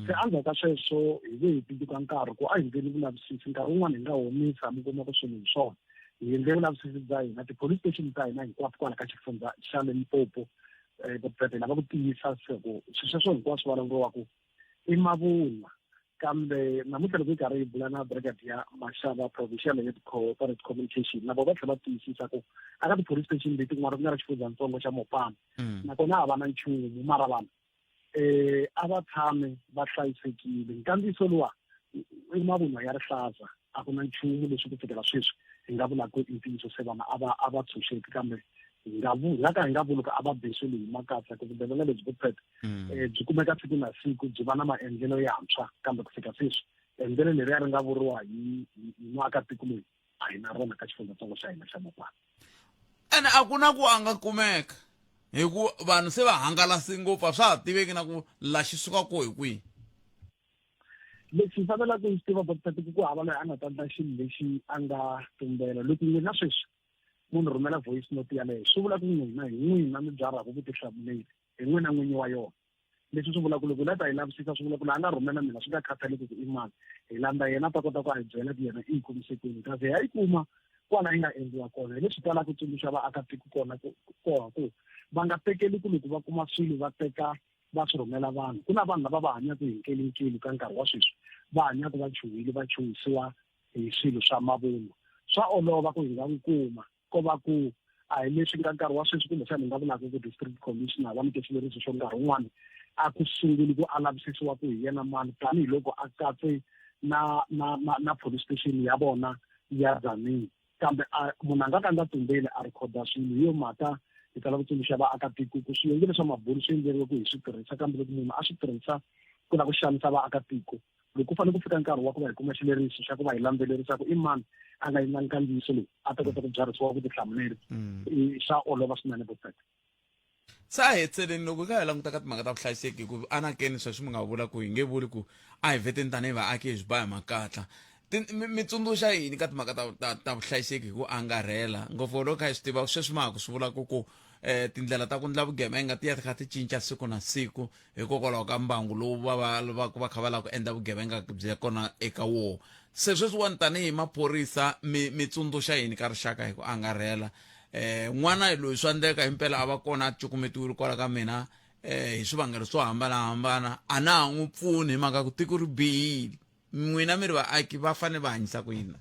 se endzhaku ka sweswo hi ve hi tituka nkarhi ku a hi ndleni vulavisisi nkarhi wun'wana hi nga humisa mi kuma ku swilo hi swona hi endle vulavisisi bya hina ti-police station ta hina hinkwaswo kwala ka xifundza xa Limpopo vutswete lava ku tiyisa ku sweswo hinkwaswo va languriwa ku i mavunwa kambe namuntlha loko hi karhi hi bula na Brigadier Mashava Provincial Youth Corporate Communication na vona va tlhela va tiyisisa ku aka ti-police station leti kun'wana ku nga ri xifundzatsongo xa Mopani nakona a va na nchumu mara vanhu a va tshame va hlayisekile nkandziyiso luwa i mavunwa ya rihlaza a ku na nchumu leswi ku fikela sweswi hi nga vulaka i ntiyiso se vana a va tshunxeki kambe hi nga vuli ku a va beseli hi makatsa ku vugevenga lebyi vutswete byi kumeka siku na siku byi va na maendlelo yantshwa kambe ku fika sweswi endlelo leriya ri nga vuriwa hi muakatiko loyi a hi na rona ka xifundzatsongo xa hina xa Mopani. ene a ku na ku a nga kumeka hi ku vanhu se va hangalasi ngopfu a swa ha tiveki na ku laxi suka ko hi kwihi. Lexi hi faneleke hi swi tiva vutswete ku hava loyi a nga ta endla xilo lexi a nga tumbela loko n'wina sweswi munhu rhumela voice note yaleyo swi vula ku n'wina hi n'wina mi byaraka vutihlamuleri hi n'wina n'winyi wa yona leswi swi vula ku loko leta hi lavisisa swi vula ku laha nga rhumela mina swi nga khathaleki ku i mani hi landza yena ta kota ku a hi byela ku yena i yi kumisekweni kasi hi yi kuma kwala yi nga endliwa kona hi leswi talaka ku tsundzuxa vaakatiko kona ku va nga tekeli ku loko va kuma swilo va teka va swi rhumela vanhu ku na vanhu lava va hanyaka hi nkelinkeli ka nkarhi wa sweswi va hanyaka va chuhile va chuhisiwa hi swilo swa mavunwa swa olova ku hi nga n'wi kuma ko va ku a hi leswi nga nkarhi wa sweswi kumbe xana hi nga vulaka ku district commissioner va nyike xileriso xo nkarhi wun'wana a ku sunguli ku a lavisisiwa ku hi yena mani tanihiloko a katse na police station ya vona ya Tzaneen kambe munhu a nga ka nga tumbeli a rhekhoda swilo hi yo mhaka hi tala ku tsundzuxa vaakatiko ku swiyenge leswa mabulu swi endleriwe ku hi swi tirhisa kambe loko munhu a swi tirhisa ku la ku xanisa vaakatiko loko ku fanele ku fika nkarhi wa ku va hi kuma xileriso xa ku va hi landzelerisa ku i mani a nga yina nkandziyiso lowu a ta kota ku byarisiwa vutihlamuleri swa olova swinene vutswete. sa hi hetseleni loko hi ka hi languta ka timhaka ta vuhlayiseki ku anakeni sweswi mi nga vula ku hi nge vuli ku a hi veteni tanihi vaaki hi swi ba hi makatla mi tsundzuxa yini ka timhaka ta vuhlayiseki hi ku angarhela ngopfu loko kha hi swi tiva sweswi ma ha ku swi vulaka ku tindlela ta ku ndla vugevenga ti ya kha ti cinca siku na siku hikokwalaho ka mbangu lowu va kha va lava ku endla vugevenga byi kona eka wona se sweswiwani tanihi maphorisa mi tsundzuxa yini ka rixaka hi ku angarhela n'wana loyi swa endleka himpela a va kona a cukumetiwile kwala ka mina hi swivangelo swo hambanahambana a na ha n'wi pfuni hi mhaka ku tiko ri bihile n'wina mi ri vaaki va fanele va hanyisa ku yini.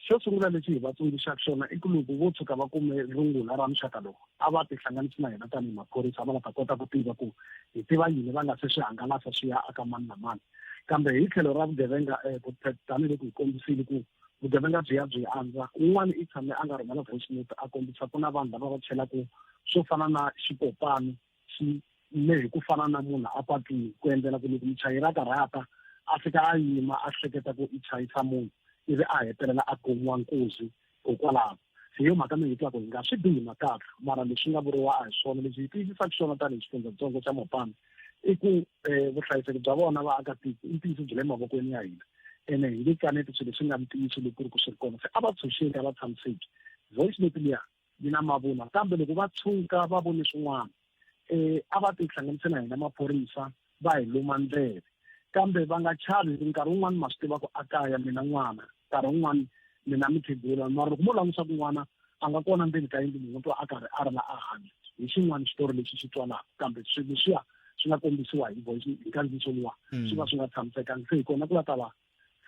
Xo sungula lexi hi va tsundzuxaka xona i ku loko vo tshuka va kume rungula ra muxaka lowu a va tihlanganisi na hina tanihi maphorisa va nga ta kota ku tiva ku hi tiva yini va nga se swi hangalasa swi ya aka mani na mani kambe hi tlhelo ra vugevenga tanihiloko hi kombisile ku vugevenga byi ya byi andza un'wana i tshame a nga rhumela voice note a kombisa ku na vanhu lava va chelaku swo fana na xipopani xi lehi ku fana na munhu a patwini ku endlela ku loko muchayeri a karhata a fika a yima a hleketa ku i chayisa munhu ivi a hetelela a kumiwa nkuzi kokwalaho hi yo mhaka mi hi twaku hi nga swi bihi makatla mara leswi nga vuriwa a hi swona leswi hi tiyisisaka swona tanihi xifundzatsongo xa Mopani i ku vuhlayiseki bya vona vaakatiko i ntiyiso byi le mavokweni ya hina ene hi le kaneti swilo leswi nga ntiyiso loko ku ri ku swi ri kona se a va tshunxeki a va tshamiseki voice note liya yi na mavunwa kambe loko va tshuka va vone swin'wana a va tihlanganise na hina maphorisa va hi luma ndleve kambe va nga chavi nkarhi wun'wani ma swi tiva ku a kaya mina n'wana nkarhi wun'wani mina mikhegula mara loko mo langusa ku n'wana a nga kona ndzeni ka yindlu munhu a karhi a ri la a hanya hi xin'wana xitori lexi xi twalaka kambe swilo leswiya swi nga kombisiwa hi voice hi nkandziyiso luwa swi va swi nga tshamisekangi se hi kona ku va ta va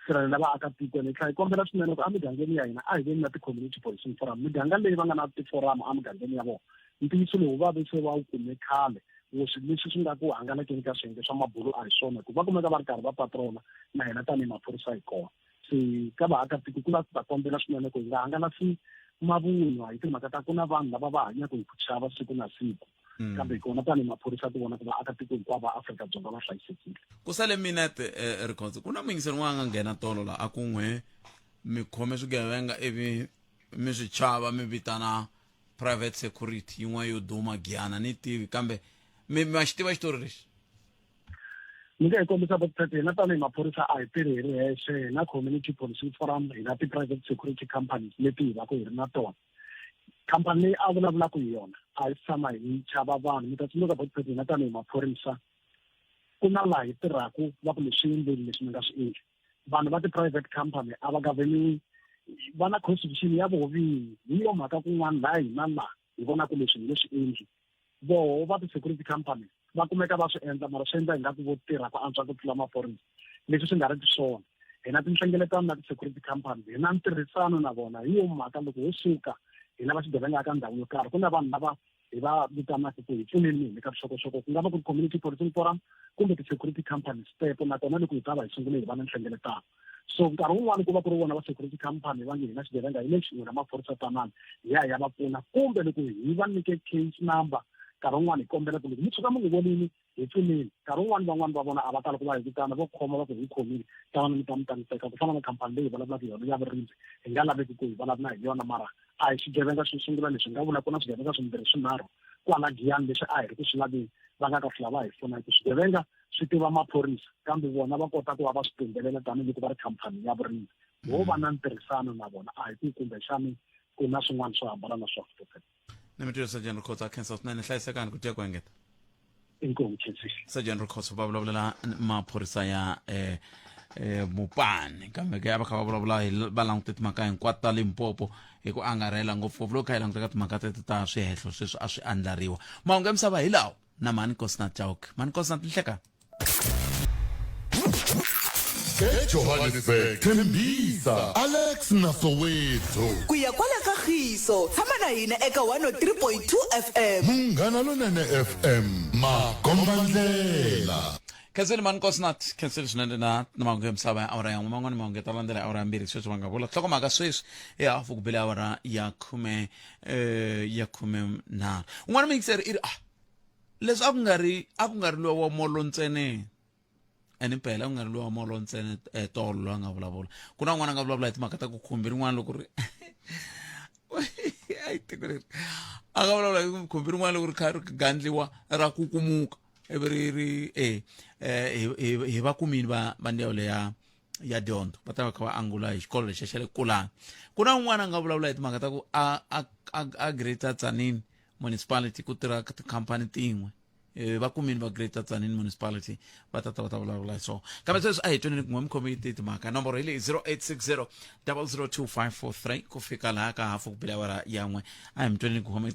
sirhelela vaakatiko ene hi kombela swinene ku a migangeni ya hina a hi veni na ti-community policing forum miganga leyi va nga na tiforamu a migangeni ya vona ntiyiso lowu va ve se va wu kume khale swilo leswi swi nga ku hangalakeni ka swiyenge swa mabulu a hi swona ku va kumeka va ri karhi va patrola na hina tanihi maphorisa hi kona se ka vaakatiko ku va ta kombela swinene ku hi nga hangalasi mavunwa hi timhaka ta ku na vanhu lava va hanyaka hi ku chava siku na siku kambe hi kona tanihi maphorisa ti vona ku vaakatiko hinkwavo va Afrika-Dzonga va hlayisekile. Ku sale minete Rikhotso ku na muyingiseri n'wana nga nghena tolo la a ku n'we mi khome swigevenga ivi mi swi chava mi vitana private security yin'wana yo duma Giyana ni tivi kambe ma xi tiva xitori lexi. Ni nga hi kombisa vutswete hina tanihi maphorisa a hi tirhi hi ri hexe hi na community policing forum hi na ti-private security companies leti hi va ku hi ri na tona khampani leyi a vulavulaka hi yona a hi tshama hi chava vanhu mi ta tsundzuka vutswete hina tanihi maphorisa ku na laha hi tirhaku va ku leswi endleni leswi mi nga swi endli vanhu va ti-private company a va gaveniwi va na constitution ya vovini hi yo mhaka kun'wana laha hina laha hi vonaka leswi hi nge swi endli voho va ti-security companies va kumeka va swi endla mara swi endla hi nga ku vo tirha ku antswa ku tlula maphorisa leswi swi nga ri ki swona hi na tinhlengeletano na ti-security companies hi na ntirhisano na vona hi yo mhaka loko ho suka hi lava xigevenga eka ndhawu yo karhi ku na vanhu lava hi va vitanaka ku hi pfunenini ka vuxokoxoko ku nga va ku ri community policing forum kumbe ti-security companies teto nakona loko hi ta va hi sungule hi va na nhlengeletano so nkarhi wun'wani ku va ku ri vona va security company va nge hi na xigevenga hi lexi n'wina maphorisa tanani hi ya va pfuna kumbe loko hi va nyike case number nkarhi wun'wani hi kombela ku loko mi tshuka mi nge vonini hi pfuneni nkarhi wun'wani van'wani va vona a va tala ku va hi vitana vo khoma va ku hi khomile tanani mi ta mi taniseka ku fana na khampani leyi vulavulaka yona ya vurimi hi nga laveki ku hi vulavula hi yona mara a hi xigevenga swi sungula leswi hi nga vula ku na swigevenga swimbirhi swinharhu kwala giyani leswi a hi ri ku swi laveni va nga ka swi lava hi pfuna hi ku swigevenga swi tiva maphorisa kambe vona va kota ku va va swi tumbelela tanihiloko va ri khampani ya vurimi ho va na ntirhisano na vona a hi ku kumbexani ku na swin'wana swo hambana na swa vutomi ni mi tivisa General Khotso Khensa swinene hlayisekani ku tiya ku engeta inkomu khensile sa General Khotso va vulavulela maphorisa ya Mopane kambe ke va kha va vulavula hi va langute timhaka hinkwato ta Limpopo hi ku angarhela ngopfungopfu loko kha hi languta ka timhaka ta swihehlo sweswi a swi andlariwa mahungu ya misava hi lawo na Mani Nkosinathi Chauke Mani Nkosinathi nhleka eJohannesburg Thembisa Alex Nasowethu ku ya kwala kagiso tshama na hina eka 103.2 FM Munghana Lonene FM Magombandlela Khensile Mani Nkosinathi khensile swinene na mahungu ya misava ya awara ya n'we man'wani mahungu ya ta landzela awara ya mbirhi sweswi va nga vula nhlokomhaka sweswi hafu ku bile awara ya khume na un'wana mixer i ri leswi a ku nga ri lowa wa molo ntsene ene phela ku nga ri lowa wa molo ntsene tolo loyi a nga vulavula ku na un'wana a nga vulavula hi timhaka ta ku khumbi rin'wana loko ri ayi tiko leri a nga vulavula hi khumbi rin'wana loko ri kha ri gandliwa ra kukumuka ivi ri hi vakumini va ndzhawu leya ya dyondzo va ta va kha va angula hi xikolo lexi xa le Kulani ku na un'wana a nga vulavula hi timhaka ta ku a Greater Tzaneen municipality ku tirha ka tikhampani tin'we vakumini va Greater Tzaneen municipality va ta vulavula hi swona kambe sweswi a hi twaneni ku n'we mi khomi timhaka nomboro hi leyi 0860 002543 ku fika laha ka hafu ku bile awara ya n'we a hi mi twaneni ku khomi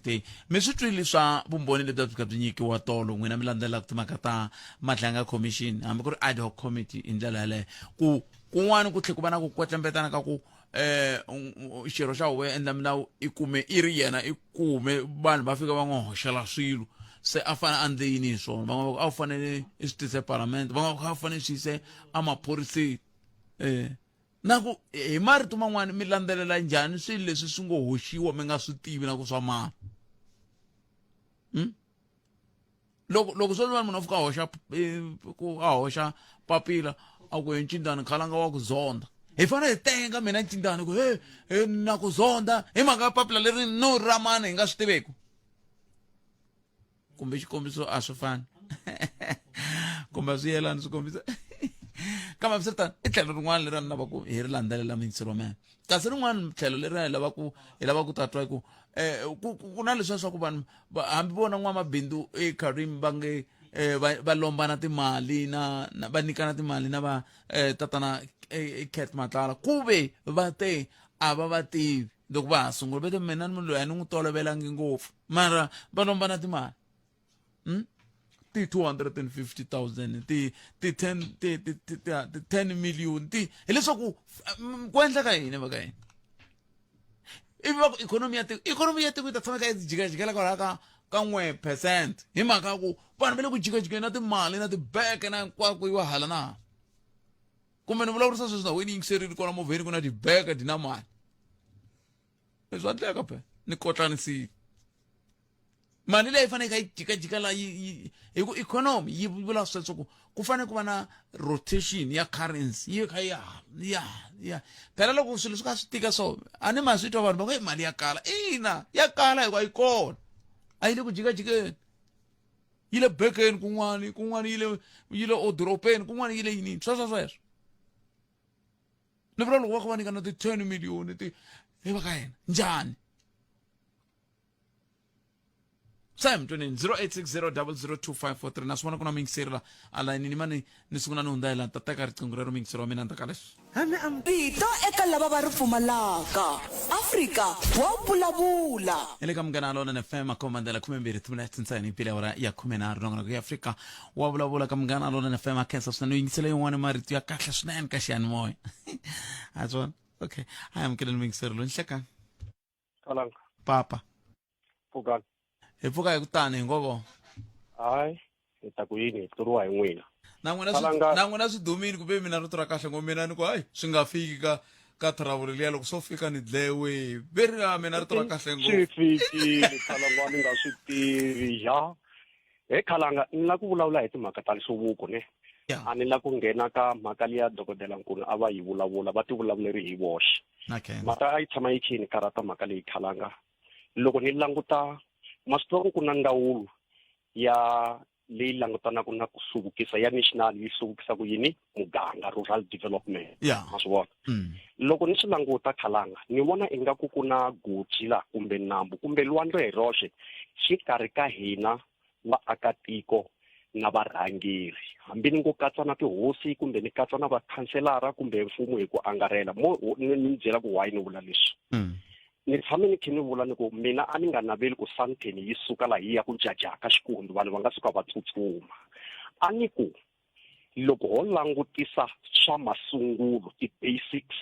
mi swi twile swa vumbhoni lebyi byi byi nyikiwa tolo n'wina mi landzelaka timhaka ta Matlanga Commission hambi ku ri ad hoc committee hi ndlela yaleyo ku kun'wana ku tlhe ku va na ku kwetlembetana ka ku xirho xa huvo ya endla milawu i kume i ri yena i kume vanhu va fika va n'wi hoxela swilo se a fane a ndle yini hi swona van'wana va a wu fanele i swi tise palamende van'wana a wu fanele swi yise emaphoriseni na ku hi marito man'wana mi landzelela njhani swilo leswi swi ngo hoxiwa mi nga swi tivi na ku swa mani loko swo munhu a fika a hoxa papila a ku hi ncindani khalanga wa ku zonda hi fanele hi tenga mina ncindani ku na ku zonda hi mhaka ya papila leri no ra mani hi nga swi tiveku kumbe xikombiso a swi fani kumbe swi yelani swikombiso kambe swi ri tani i tlhelo rin'wana leri a ni lava ku hi ri landzelela mintsiromene kasi rin'wana tlhelo leri hi lava ku tatwa ku ku na leswiya swa ku vanhu hambi vona n'wamabindzu ekharini va nge va lombana timali va nyikana timali na va tatana Cat Matlala kuve va te a va va tivi loko va ha sungula va te mina ni munhu loyi a ni n'wi tolovelangi ngopfu mara va lombana timali ti 250,000 ti 10 million hileswaku ku endleka yini va ka yini ivi va ku ikhonomi ya tiko yi ta tshama ka yi jikajikela kwalaha ka 1% hi mhaka ku vanhu va le ku jikajikeni na timali na tibeke na hinkwako yi wa hala na kumbe ni vulavurisa sweswi na weni yingiserile kona movheni ku na tibeke ti na mali leswi a ndleka phela ni kotlanisile mali leyi fanele yi jikajika la hi ku ikhonomi yi vula sweswo ku fanele ku va na rotation ya currency yi kha ya phela loko swilo swi kha swi tika so a ni ma swi twa vanhu va ku mali ya kala ina ya kala hikuva yi kona a yi le ku jikajikeni yi le bekeni kun'wana yi le odoropeni kun'wana yi le yinini sweswo ni vula loko va kha va nyika na ti 10 million hi va ka yena njhani Sam 0860002543 naswona kuna mingisirila ala ni mani ni sunguna no ndayela tateka riqingho rero mingisiro wa mina ntakaleswi vito eka lava va ri pfumalaka Afrika wa vulavula ele ka mgana lona na FM komandela 12 pile ora ya 10 ronga ya Afrika wa vulavula ka mgana lona na FM kensa swina yingisela yin'wana marito ya kahle swinene ka xiyani moya azwan okay I am kidding mingisiro lo nhleka Kalanga papa Pugani epfuka ekutani ngovo hayi eta kuyini turuwa hi n'wina na n'wina swi dumini kumbe mina rito ra kahle ngo mina ni ku hayi swi nga fiki ka travel liya loko swo fika ni dlewe veri na mina rito ra kahle ngo swi fikile Kalanga ni nga swi tivi ya Kalanga ni la ku vulavula hi timhaka ta nhluvuko ne a ni la ku nghena ka mhaka liya dokodela Nkuna a va yi vulavula va ti vulavuleri hi voxe mhaka a yi tshama yi khi ni karata mhaka leyi Kalanga loko ni languta masiku ku na ndawulo ya leyi langutanaka na ku hluvukisa ya national yi hluvukisa ku yini muganga rural development maswona loko ni swi languta Kalanga ni vona ingaku ku na guji la kumbe nambu kumbe lwandle hi roxe xikarhi ka hina vaakatiko na varhangeri hambi ni ngo katsa na tihosi kumbe ni katsa na vakhanselara kumbe mfumo hi ku angarhela ni byela ku why ni vula leswi ni tshame ni khe ni vula ni ku mina a ni nga naveli ku Sandton yi suka la hi ya ku jaja ka Xikundu vanhu va nga suka va tsutsuma a ni ku loko ho langutisa swa masungulo ti-basics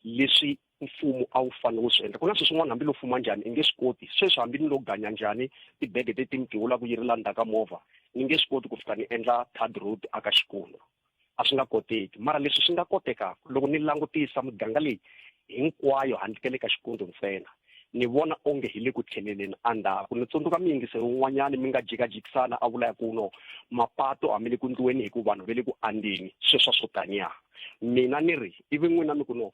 leswi mfumo a wu fanele wu swi endla ku na swin'wana hambi lo fuma njhani i nge swi koti sweswi hambi ni lo ganya njhani tibege teti mitiwula ku yi ri la ndzhaka movha ni nge swi koti ku fika ni endla third road aka Xikundu a swi nga koteki mara leswi swi nga kotekaka loko ni langutisa miganga leyi hinkwayo handle ka le ka Xikundu ntsena ni vona onge hi le ku tlheleleni andzhaku ni tsundzuka miyingiselo wun'wanyana mi nga jikajikisana a vula ya ku no mapato a mi le ku ndliweni hi ku vanhu ve le ku andeni sweswa swo taniya mina ni ri ivi n'wina mi ku no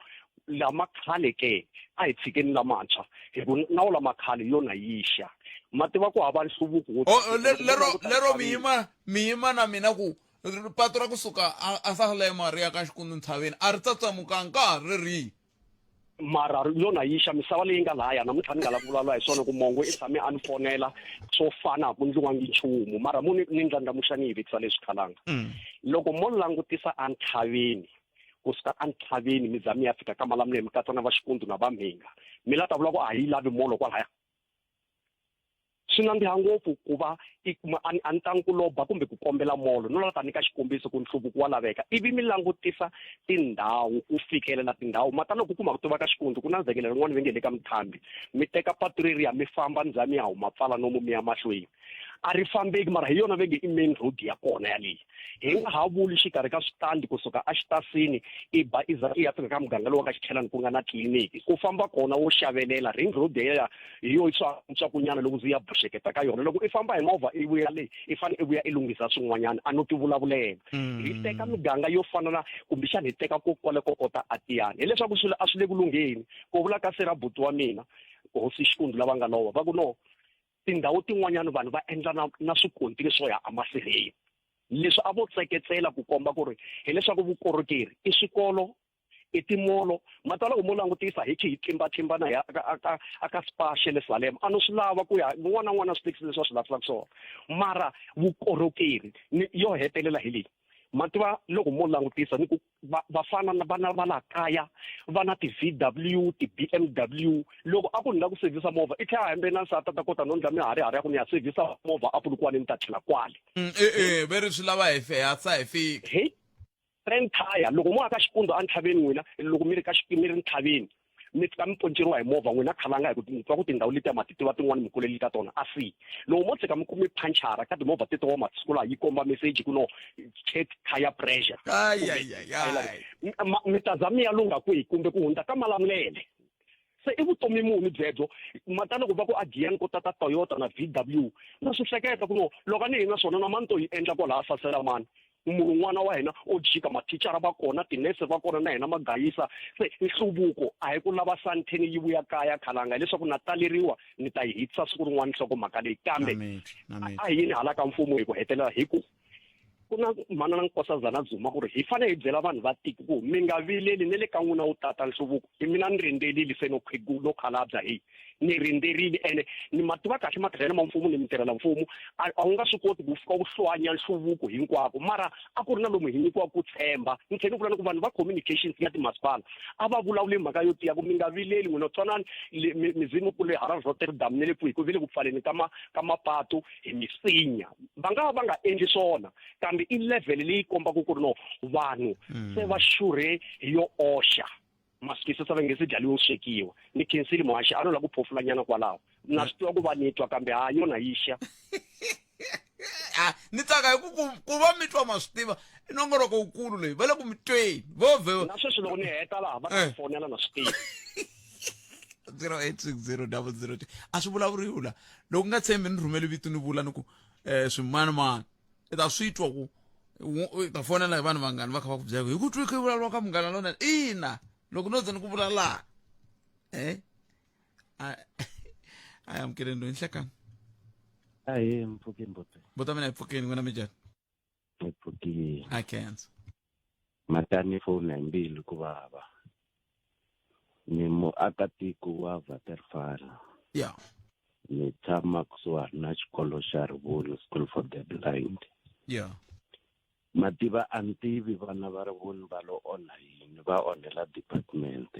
lama khale ke a hi tshikeni lamantshwa hi ku na lama khale yo na yixa ma tiva ku hava nhluvuko lero miyima na mina ku pato ra kusuka a Salema ri ya ka Xikundu ntshaveni a ri tsatsamuka nkarhi ri mara yona yisha misava leyi nga laya namuntlha ni nga vulavula hi swona ku mongo i tshame a ni fonela swo fana ku ndliwangi nchumu mara mu ni ndlandlamuxa ni yi vekisa leswi Kalanga loko mo langutisa anthaveni kusuka anthaveni mizami ya fika ka Malamulele mi katsa na va Xikundu na va Mhinga mi la ta vula ku a yi lavi molo kwalaya swi nandziha ngopfu ku va a ni ta nkuloba kumbe ku kombela molo no la ta nyika xikombiso ku nhluvuko wa laveka ivi mi langutisa tindhawu ku fikelela tindhawu mata loko kuma ku tiva ka Xikundu ku na ndzekele rin'wana venge le ka Mthambi mi teka patrulleria mi famba ndzami ya huma pfala no mi ya mahlweni a ri fambeki mara hi yona venge i main road ya kona yaleyi hi nga ha vuli xikarhi ka switandi kusuka a Xitasini i ba i ya fika ka muganga lowu ka xithelani ku nga na tliliniki ku famba kona wo xavelela ring road ya hi yo swa kunyana loko zi ya busheketa ka yona loko i famba hi movha i vuya le i fane i vuya i lunghisa swin'wanyana a no ti vulavulela hi teka miganga yo fana na kumbexana hi teka ko kwale kokota a Tiyani hileswaku swilo a swi le ku lungheni ku vula ka sera buti wa mina hosi Xikundu lava nga lova va ku no tindhawu tin'wanyana vanhu va endla na swikontiri swo ya amasirheni leswi a vo tseketsela ku komba ku ri hileswaku vukorhokeri i swikolo i timolo matala mo langutisa hi hi tlimbana ya aka spa xe le Salema a no swi lava ku ya n'wana swi tekisi leswi swi lavaka swona mara vukorhokeri yo hetelela hi leyi mativa loko mo langutisa ni ku vafana na vana va la kaya vana ti-VW ti-BMW loko a ku ni la ku servisa movha i tlhela hembe na nsati ta kota no ndla mihari ya ku ni ya servisa movha a pulukwani ni ta tlhela kwale veri swi lava hi hatsa hi fika hey trend tire loko mo aka Xikundu a nthaveni n'wina loko mi ri nthaveni mi fika mi ponceriwa hi movha n'wina Khalanga hi ku twa ku tindhawu leti ya matitiva tin'wana mi kuleli ka tona a si loko mo tsika mi kumi phanchara ka timovha tito wa masiku lawa yi komba message ku no check tire pressure mi ta za mi ya lunga kwihi kumbe ku hundza ka Malamulele se i vutomi muni byebyo mata loko va ku a Giyani ko tata Toyota na VW na swi hleketa ku no loko ni hina swona na mani to yi endla kwala Sasela mani munhu n'wana wa hina o jika mathicara va kona tinese va kona na hina magayisa se nhluvuko a hi ku lava Sandton yi vuya kaya Khalanga leswaku na taleriwa ni ta yi hitisa siku rin'wana nhloko mhaka leyi kambe a hi yini hala ka mfumo hi ku hetelela hi ku ku na mana na Nkosazana Zuma ku ri hi fane hi byela vanhu va tiko ku mi nga vileli ne le ka n'wina wu tata nhluvuko hi mina ni rindelile se no khalabya ni rinderile ene ni mativa kahle matirhelo ma mfumo ni mitirhela mfumo a wu nga swi koti ku fika ku hlwanya nhluvuko hinkwako mara a ku ri na lomu hi nyikiwa ku tshemba ni tlhela ni vula ku vanhu va communications ya timasipala a va vulavuli mhaka yo tiya ku mi nga vileli n'wina twanani mizimu ku le Harare Rotterdam ne le ku hi ku vile ku pfaleni ka mapatu hi misinya va nga endli swona kambe i level leyi kombaka ku ri no vanhu se va xurhe hi yo oxa masikisi sa vengezi dyaliwo swekiwa ni khensile mwaxa a no la ku phofulanyana kwalaho na swi tiva ku va nitwa kambe yona yixa ni tsaka hi ku va mi twa ma swi tiva i nongoroko wukulu leyi va le ku mi tweni vove na sweswi loko ni heta laha va ta fonela na swi tiva 0860 a swi vulavuriwa la loko nga tshembi ni rhumeli vito ni vula ni ku swimanimani i ta swi twa ku i ta fonela hi vanhu vangani va kha va ku byela hi ku twi kha vulavuriwa ka munghana lona ina loko no ze ni ku vula laha a amukele ndo inhlekani Aye mpfukeni bote. bota mina ipfukeni n'wina mi njhani Mpfukeni. a cancer Matani phone ya mbili ku vava. Ni muakatiko wa Waterval. yeah Ni tshama kusuhani na xikolo xa Rivonia School for the Blind. yeah Mativa a ni tivi vana va Rivonia va lo onha yini va onhela department.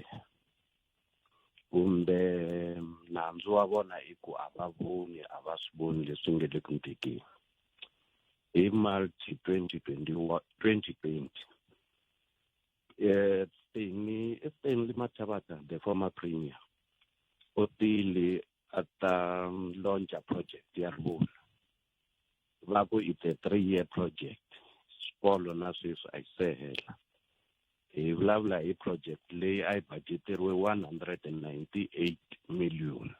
Kumbe nandzu wa vona i ku a va voni a va swi voni leswi nge le ku ntekeni. Hi March 2020 Stanley Mathabata, the former premier, Otili at launch a project ya Rivonia. Vaku it's a 3-year project. Skolo na sweswi a sehela. Hi vulavula hi project leyi a yi budgeteriwe 198 million.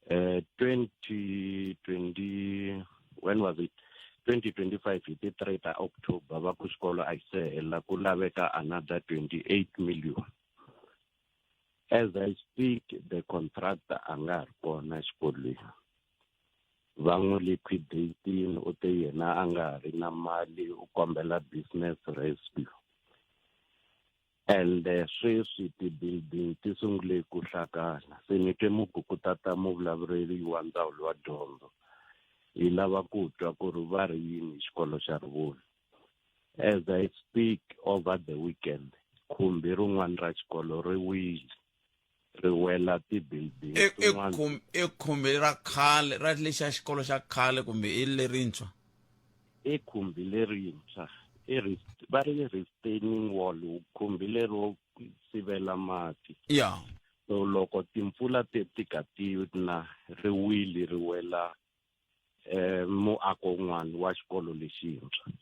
2020 when was it? 2025 hi ti 3 ta October va ku xikolo a sehela ku laveka another 28 million. As I speak, the contractor a nga ri kona xikolweni. Va n'wi liquidating u te yena a nga ri na mali u kombela business rescue. And sweswi ti-building ti sungule ku hlakala. Se ni twe mukukutata muvulavureri wa ndzawulo wa dyondzo hi lava ku twa ku ri va ri yini xikolo xa Rivonia. As I speak, over the weekend khumbi rin'wana ra xikolo ri wela ti-building i khumbi ra khale ra lexa xikolo xa khale kumbe i lerintshwa i khumbi lerintshwa va ri retaining wall khumbi lero sivela mati. yeah So loko timpfula ti ka ti na ri wela muako wun'wana wa xikolo lexintshwa.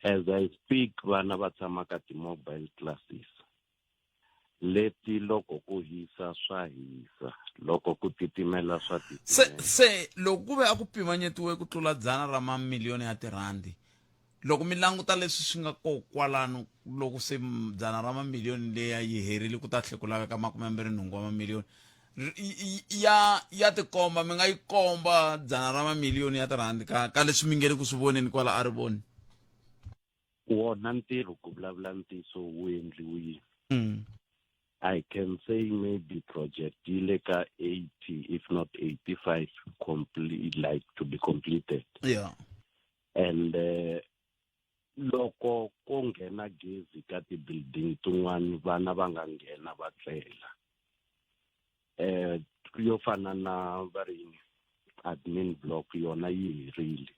As I speak, vana va tshama ka ti-mobile classes leti loko ku hisa swa hisa, loko ku titimela swa titimela. se loko ku ve a ku pimanyetiwe ku tlula 100 mamiliyoni ya tirandi loko mi languta leswi swi nga kwalano loko se 100 mamiliyoni leya yi herile ku ta tlhe ku laveka 28 mamiliyoni ya tikomba mi nga yi komba 100 mamiliyoni ya tirandi ka leswi mi ngele ku swi voneni kwala a Rivonia. Wona ntirho ku vulavula ntiso wu endliwile. I can say maybe project ile ka 80 if not 85 complete, like to be completed. Yeah. And loko ko nghena gezi ka ti-building tin'wana vana va nga nghena va tlela. Yo fana na varini admin block yona yi herile.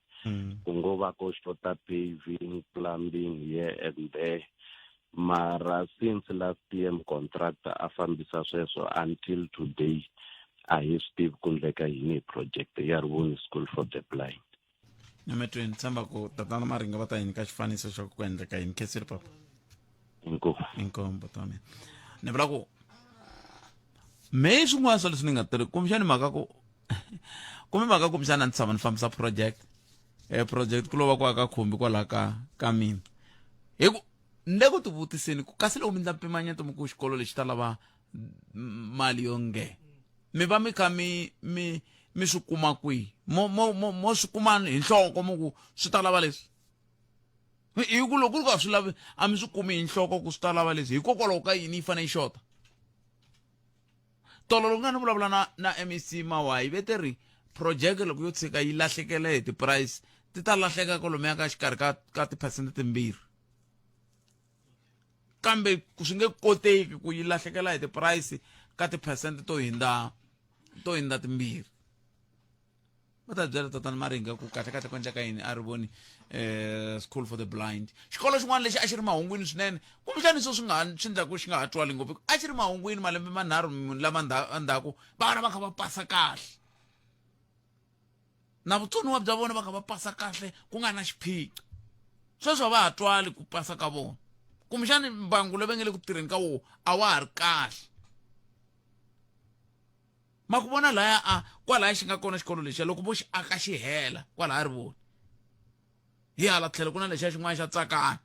Ku ngo va ko xota paving, plumbing here and there. Mara since last year contractor a fambisa sweswo until today a hi Steve kundleka yini project ya Rivonia School for the Blind. Nametweni tsamba ku tatana Maringa va ta nyika xifaniso xa ku endleka yini khesiri papa. Inkombo tame. Ne vula ku me swin'wana swa leswi ni nga tirhi kumbexani mhaka ku kumbexana ni tshama ni fambisa project ku lova ku aka khumbi kwala ka mina hi ku nde ku ti vutiseni ku kasi loko mi ndla mpimanyeto mi ku xikolo lexi ta lava mali yo nge mi va mi kha mi mi swi kuma kwihi mo swi kumani hi nhloko mo ku swi ta lava leswi hi ku loko ku nga swi lavi a mi swi kumi hi nhloko ku swi ta lava leswi hikokwalaho ka yini yi fane yi xota tolo lo nga ni vulavula na MEC Mawayi vete ri project loko yo tshika yi lahlekele hi ti-price ti ta lahleka kolomo ka xikarhi ka tiphesente timbirhi kambe ku swi nge koteki ku yi lahlekela hi ti-price ka tiphesente to hindza timbirhi va ta byela tatana Maringa ku kahlekahle ku endleka yini a ri voni school for the blind xikolo xin'wana lexi a xi ri mahungwini swinene kumbexani swo swi endlaku xi nga ha twali ngopfu a xi ri mahungwini malembe manharhu lama ndzhaku vana va kha va pasa kahle na vutsoniwa bya vona va kha va pasa kahle ku nga na xiphiqo sweswo va ha twali ku pasa ka vona kumbexani mbangu lowu va nge le ku tirheni ka wona a wa ha ri kahle ma ku vona laya kwalaya xi nga kona xikolo lexiya loko vo xi aka xi hela kwalaya ri voni hi hala tlhelo ku na lexiya xin'wana xa Tsakani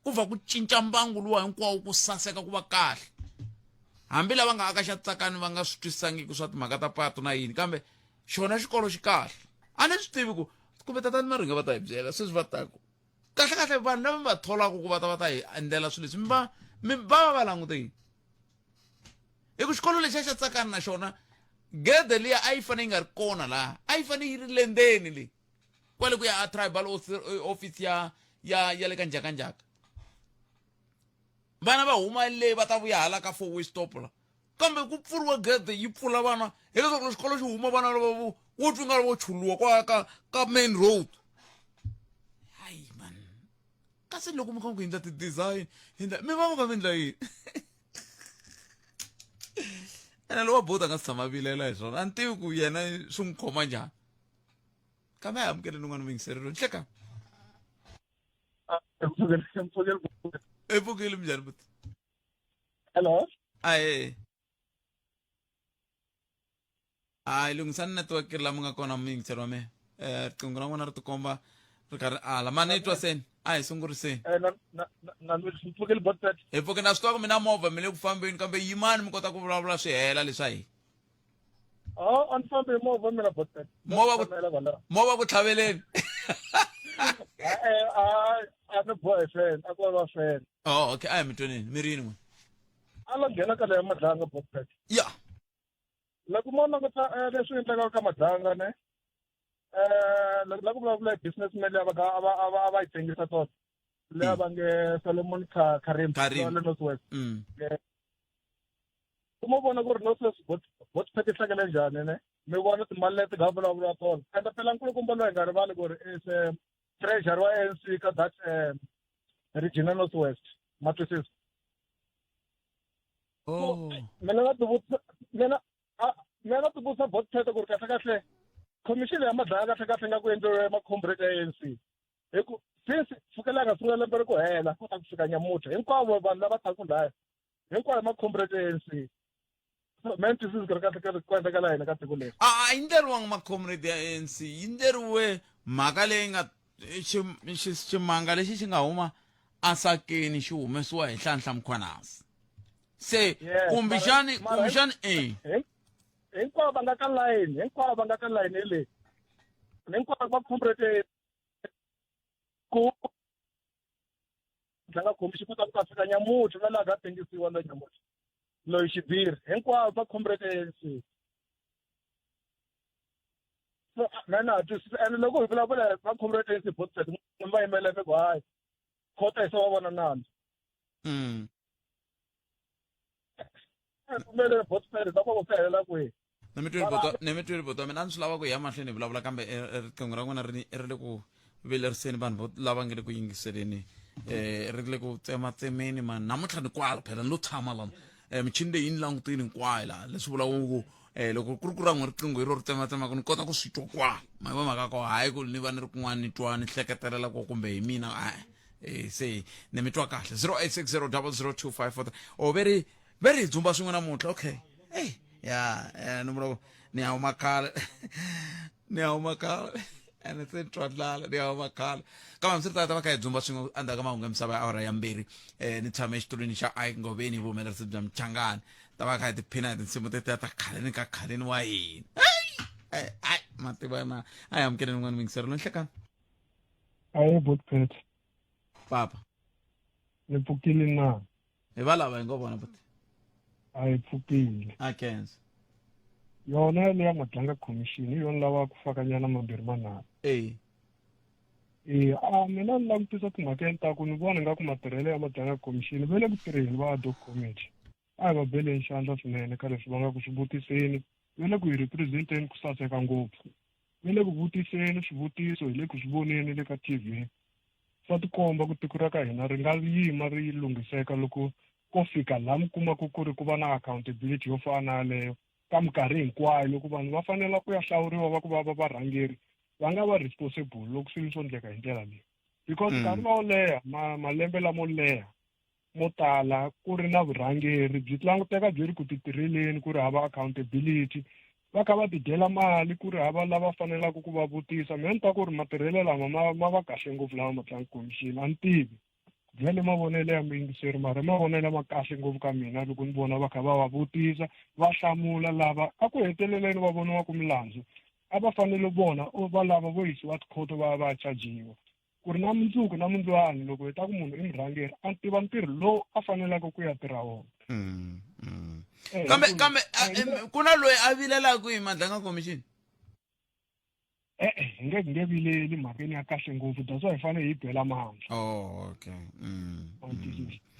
ku va ku cinca mbangu luwa hinkwawo ku saseka ku va kahle hambi lava nga aka xa Tsakani va nga swi twisisangiki swa timhaka ta patu na yini kambe xona xikolo xi kahle a ni swi tivi ku kumbe tatani Maringa va ta hi byela sweswi va taku kahlekahle vanhu lava mi va tholaka ku va ta hi endlela swilo leswi mi va languteni hi ku xikolo lexiya xa Tsakani na xona gede liya a yi fane yi nga ri kona laha a yi fane yi ri le ndzeni leyi kwale ku ya tribal office ya le ka njhakanjhaka vana va huma le va ta vuya hala ka 4-way stop la kambe ku pfuriwa gede yi pfula vana hileswaku loko xikolo xi huma vana lava wo twi nga ri vo chuluwa kwa ka main road hayi man kasi loko mi kha ku hindza ti-design mi va mi kha mi endla yini ene lowa bota nga si tshama vilela hi swona a ni tivi ku yena swi n'wi khoma njhani kambe a hi amukeleni n'wana mingiselelo nhleka epfukile minjhani buti hello aye hayi lungisani network lama nga kona mingiselo wa mehe riqingho ra n'wina ri tikomba ri karhi ala mani twa seni a hi sunguriseni hi pfuke na swi twa ku mi na movha mi le ku fambeni kambe yimani mi kota ku vulavula swi hela leswi a hina a ni fambi hi movha mina botpet movha ku tlhaveleni a ni bohe feni a ku va feni okay a hi mi twenini mi rini n'wina a lo nghena ka leya madlanga botpet ya loko mo languta leswi endlekaka ka madlanga ne loko vulavula hi businessman leyi va yi tengisa tona leyi va nge Solomon Karim le Northwest kuma vona ku ri Northwest botpet yi hlakele njhani ne mi vona timali leti nga vulavula tona ende phela nkulukumba loyi hi nga rivali ku ri is treasurer wa ANC ka that regional Northwest ma twisisa mina nga ti vutisa botpet ku ri kahlekahle commission ya madlanga kahlekahle nga ku endliwe ma-comrade ANC hi ku since sukela nga sungula lembe ri ku hela ku ta ku fika nyamutlha hinkwavo vanhu lava taku laya hinkwayo ma-comrade ANC man twisisi ku ri kahle ku endleka la hina ka tiko leri a yi ndleriwangi ma-comrade ya ANC yi ndleriwe mhaka leyi nga ximanga lexi xi nga huma asakeni xi humesiwa hi Nhlanhla Mkhwanazi se kumbexani hinkwavo va nga ka layini hi leyi hinkwavo va-comrade ku tlanga khombi xi kota ku ta fika nyamutlha na laha nga tengisiwa lo nyamutlha loyi xibiri hinkwavo va-comrade ANC so mina twisisa ene loko hi vulavula va-comrade ANC botpet va yimeleke ku hayi khota hi se wa vona nandzu kumele botpet ta ku helela kwihi ni mi twile botwa mina a ni swi lava ku hi ya mahlweni hi vulavula kambe riqingho ra n'wina ri le ku veleriseni vanhu vo lava nge le ku yingiseleni ri le ku tsematsemeni mani namuntlha ni kwala phela ni lo tshama lana michini leyi yi ni langutini hinkwayo laha leswi vulaku loko ku ri ku ra n'we riqingho hi ro ri tsematsemaka ni kota ku swi twa kwala ma va mhaka ko hayi ku ni va ni ri kun'wana ni twa ni hleketelela ko kumbe hi mina se ni mi twa kahle 0860 00254 o ve ri dzumba swin'we namuntlha okay ya ni vula ni hawu makhala ene se twa ndlala ni hawu makhala kambe mi swi ri tata va kha hi dzumba swin'we endzhaku ka mahungu ya misava ya awara ya mbirhi ni tshame exitulwini xa Ike Ngobeni vuhumelerisi bya Mchangani ta va kha tiphina tinsimu tete ta khaleni ka khaleni wa yini ai mativa ma ai amkele n'wana mingisero lo nhlekani Aye Botpet. papa Ni pfukile na. hi va lava hi ngo vona buti A hi pfukile. a kenza Yona le ya matlanga commission yona lava ku fakanyana mambirhi manharhu. Mina ni langutisa timhaka ta ku ni vona nga ku matirhelo ya matlanga commission va le ku tirheni va doc committee. A hi va bele xandla swinene ka leswi va nga ku swivutiseni, va le ku hi representeni ku saseka ngopfu. Va le ku vutiseni swivutiso hi le ku swi voneni le ka TV. Swa tikomba ku tiko ra ka hina ri nga yima ri lunghiseka loko ko fika laha mi kumaka ku ri ku va na accountability yo fana leyo ka minkarhi hinkwayo loko vanhu va fanele ku ya hlawuriwa va ku va varhangeri va nga va responsible loko swilo swo endleka hi ndlela leyi because nkarhi wo leha malembe lamo leha mo tala ku ri na vurhangeri byi languteka byi ri ku titirheleni ku ri hava accountability va kha va tidyela mali ku ri hava lava fanelaka ku va vutisa mina ni ta ku ri matirhelo lama ma va kahle ngopfu lama matlangi commission a ni tivi bya le mavonelo ya muyingiseri mara mavonelo ma kahle ngopfu ka mina loko ni vona va kha va va vutisa va hlamula lava a ku heteleleni va voniwa ku milandzu a va fanele vona va lava vo yisiwa tikhoto va chajiwa ku ri na mundzuku na mundzwani loko hi ta ku munhu i murhangeri a tiva ntirho lowu a faneleke ku ya tirha wona kambe ku na loyi a vilelaku hi matlanga commission hi nge vileli mhakeni ya kahle ngopfu that's why hi fanele hi bela mandla okay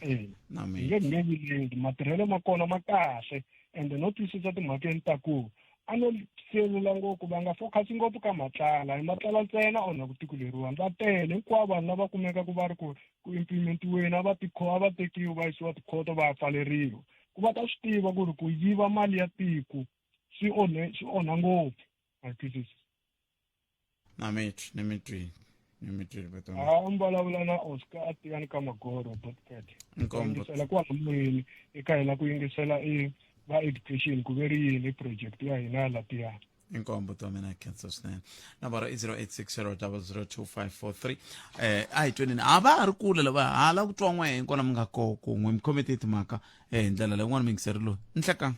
hi nge vileli matirhelo ma kona ma kahle ende no twisisa timhakeni ta ku a no selula ngopfu va nga focus ngopfu ka matlala hi matlala ntsena onha ku tiko leriwani va tele hinkwavo vanhu lava kumeka ku va ri ku implementiweni a va tekiwi va yisiwa tikhoto va ya pfaleriwa ku va ta swi tiva ku ri ku yiva mali ya tiko swi onha ngopfu a twisisa ni mi twile mvulavula na Oscar a tivani ka Magoro Botpet yingisela ku moyeni eka hela ku yingisela va education ku veri yini project ya hina la tiya inkombo to mina cancer swinene nambara 0860002543 a hi tweni a va ri kule lava hala ku twa n'we hinkwana mi nga koko n'we mi khomete timhaka ndlela leyi n'wana mingiseri loyi nhlekanga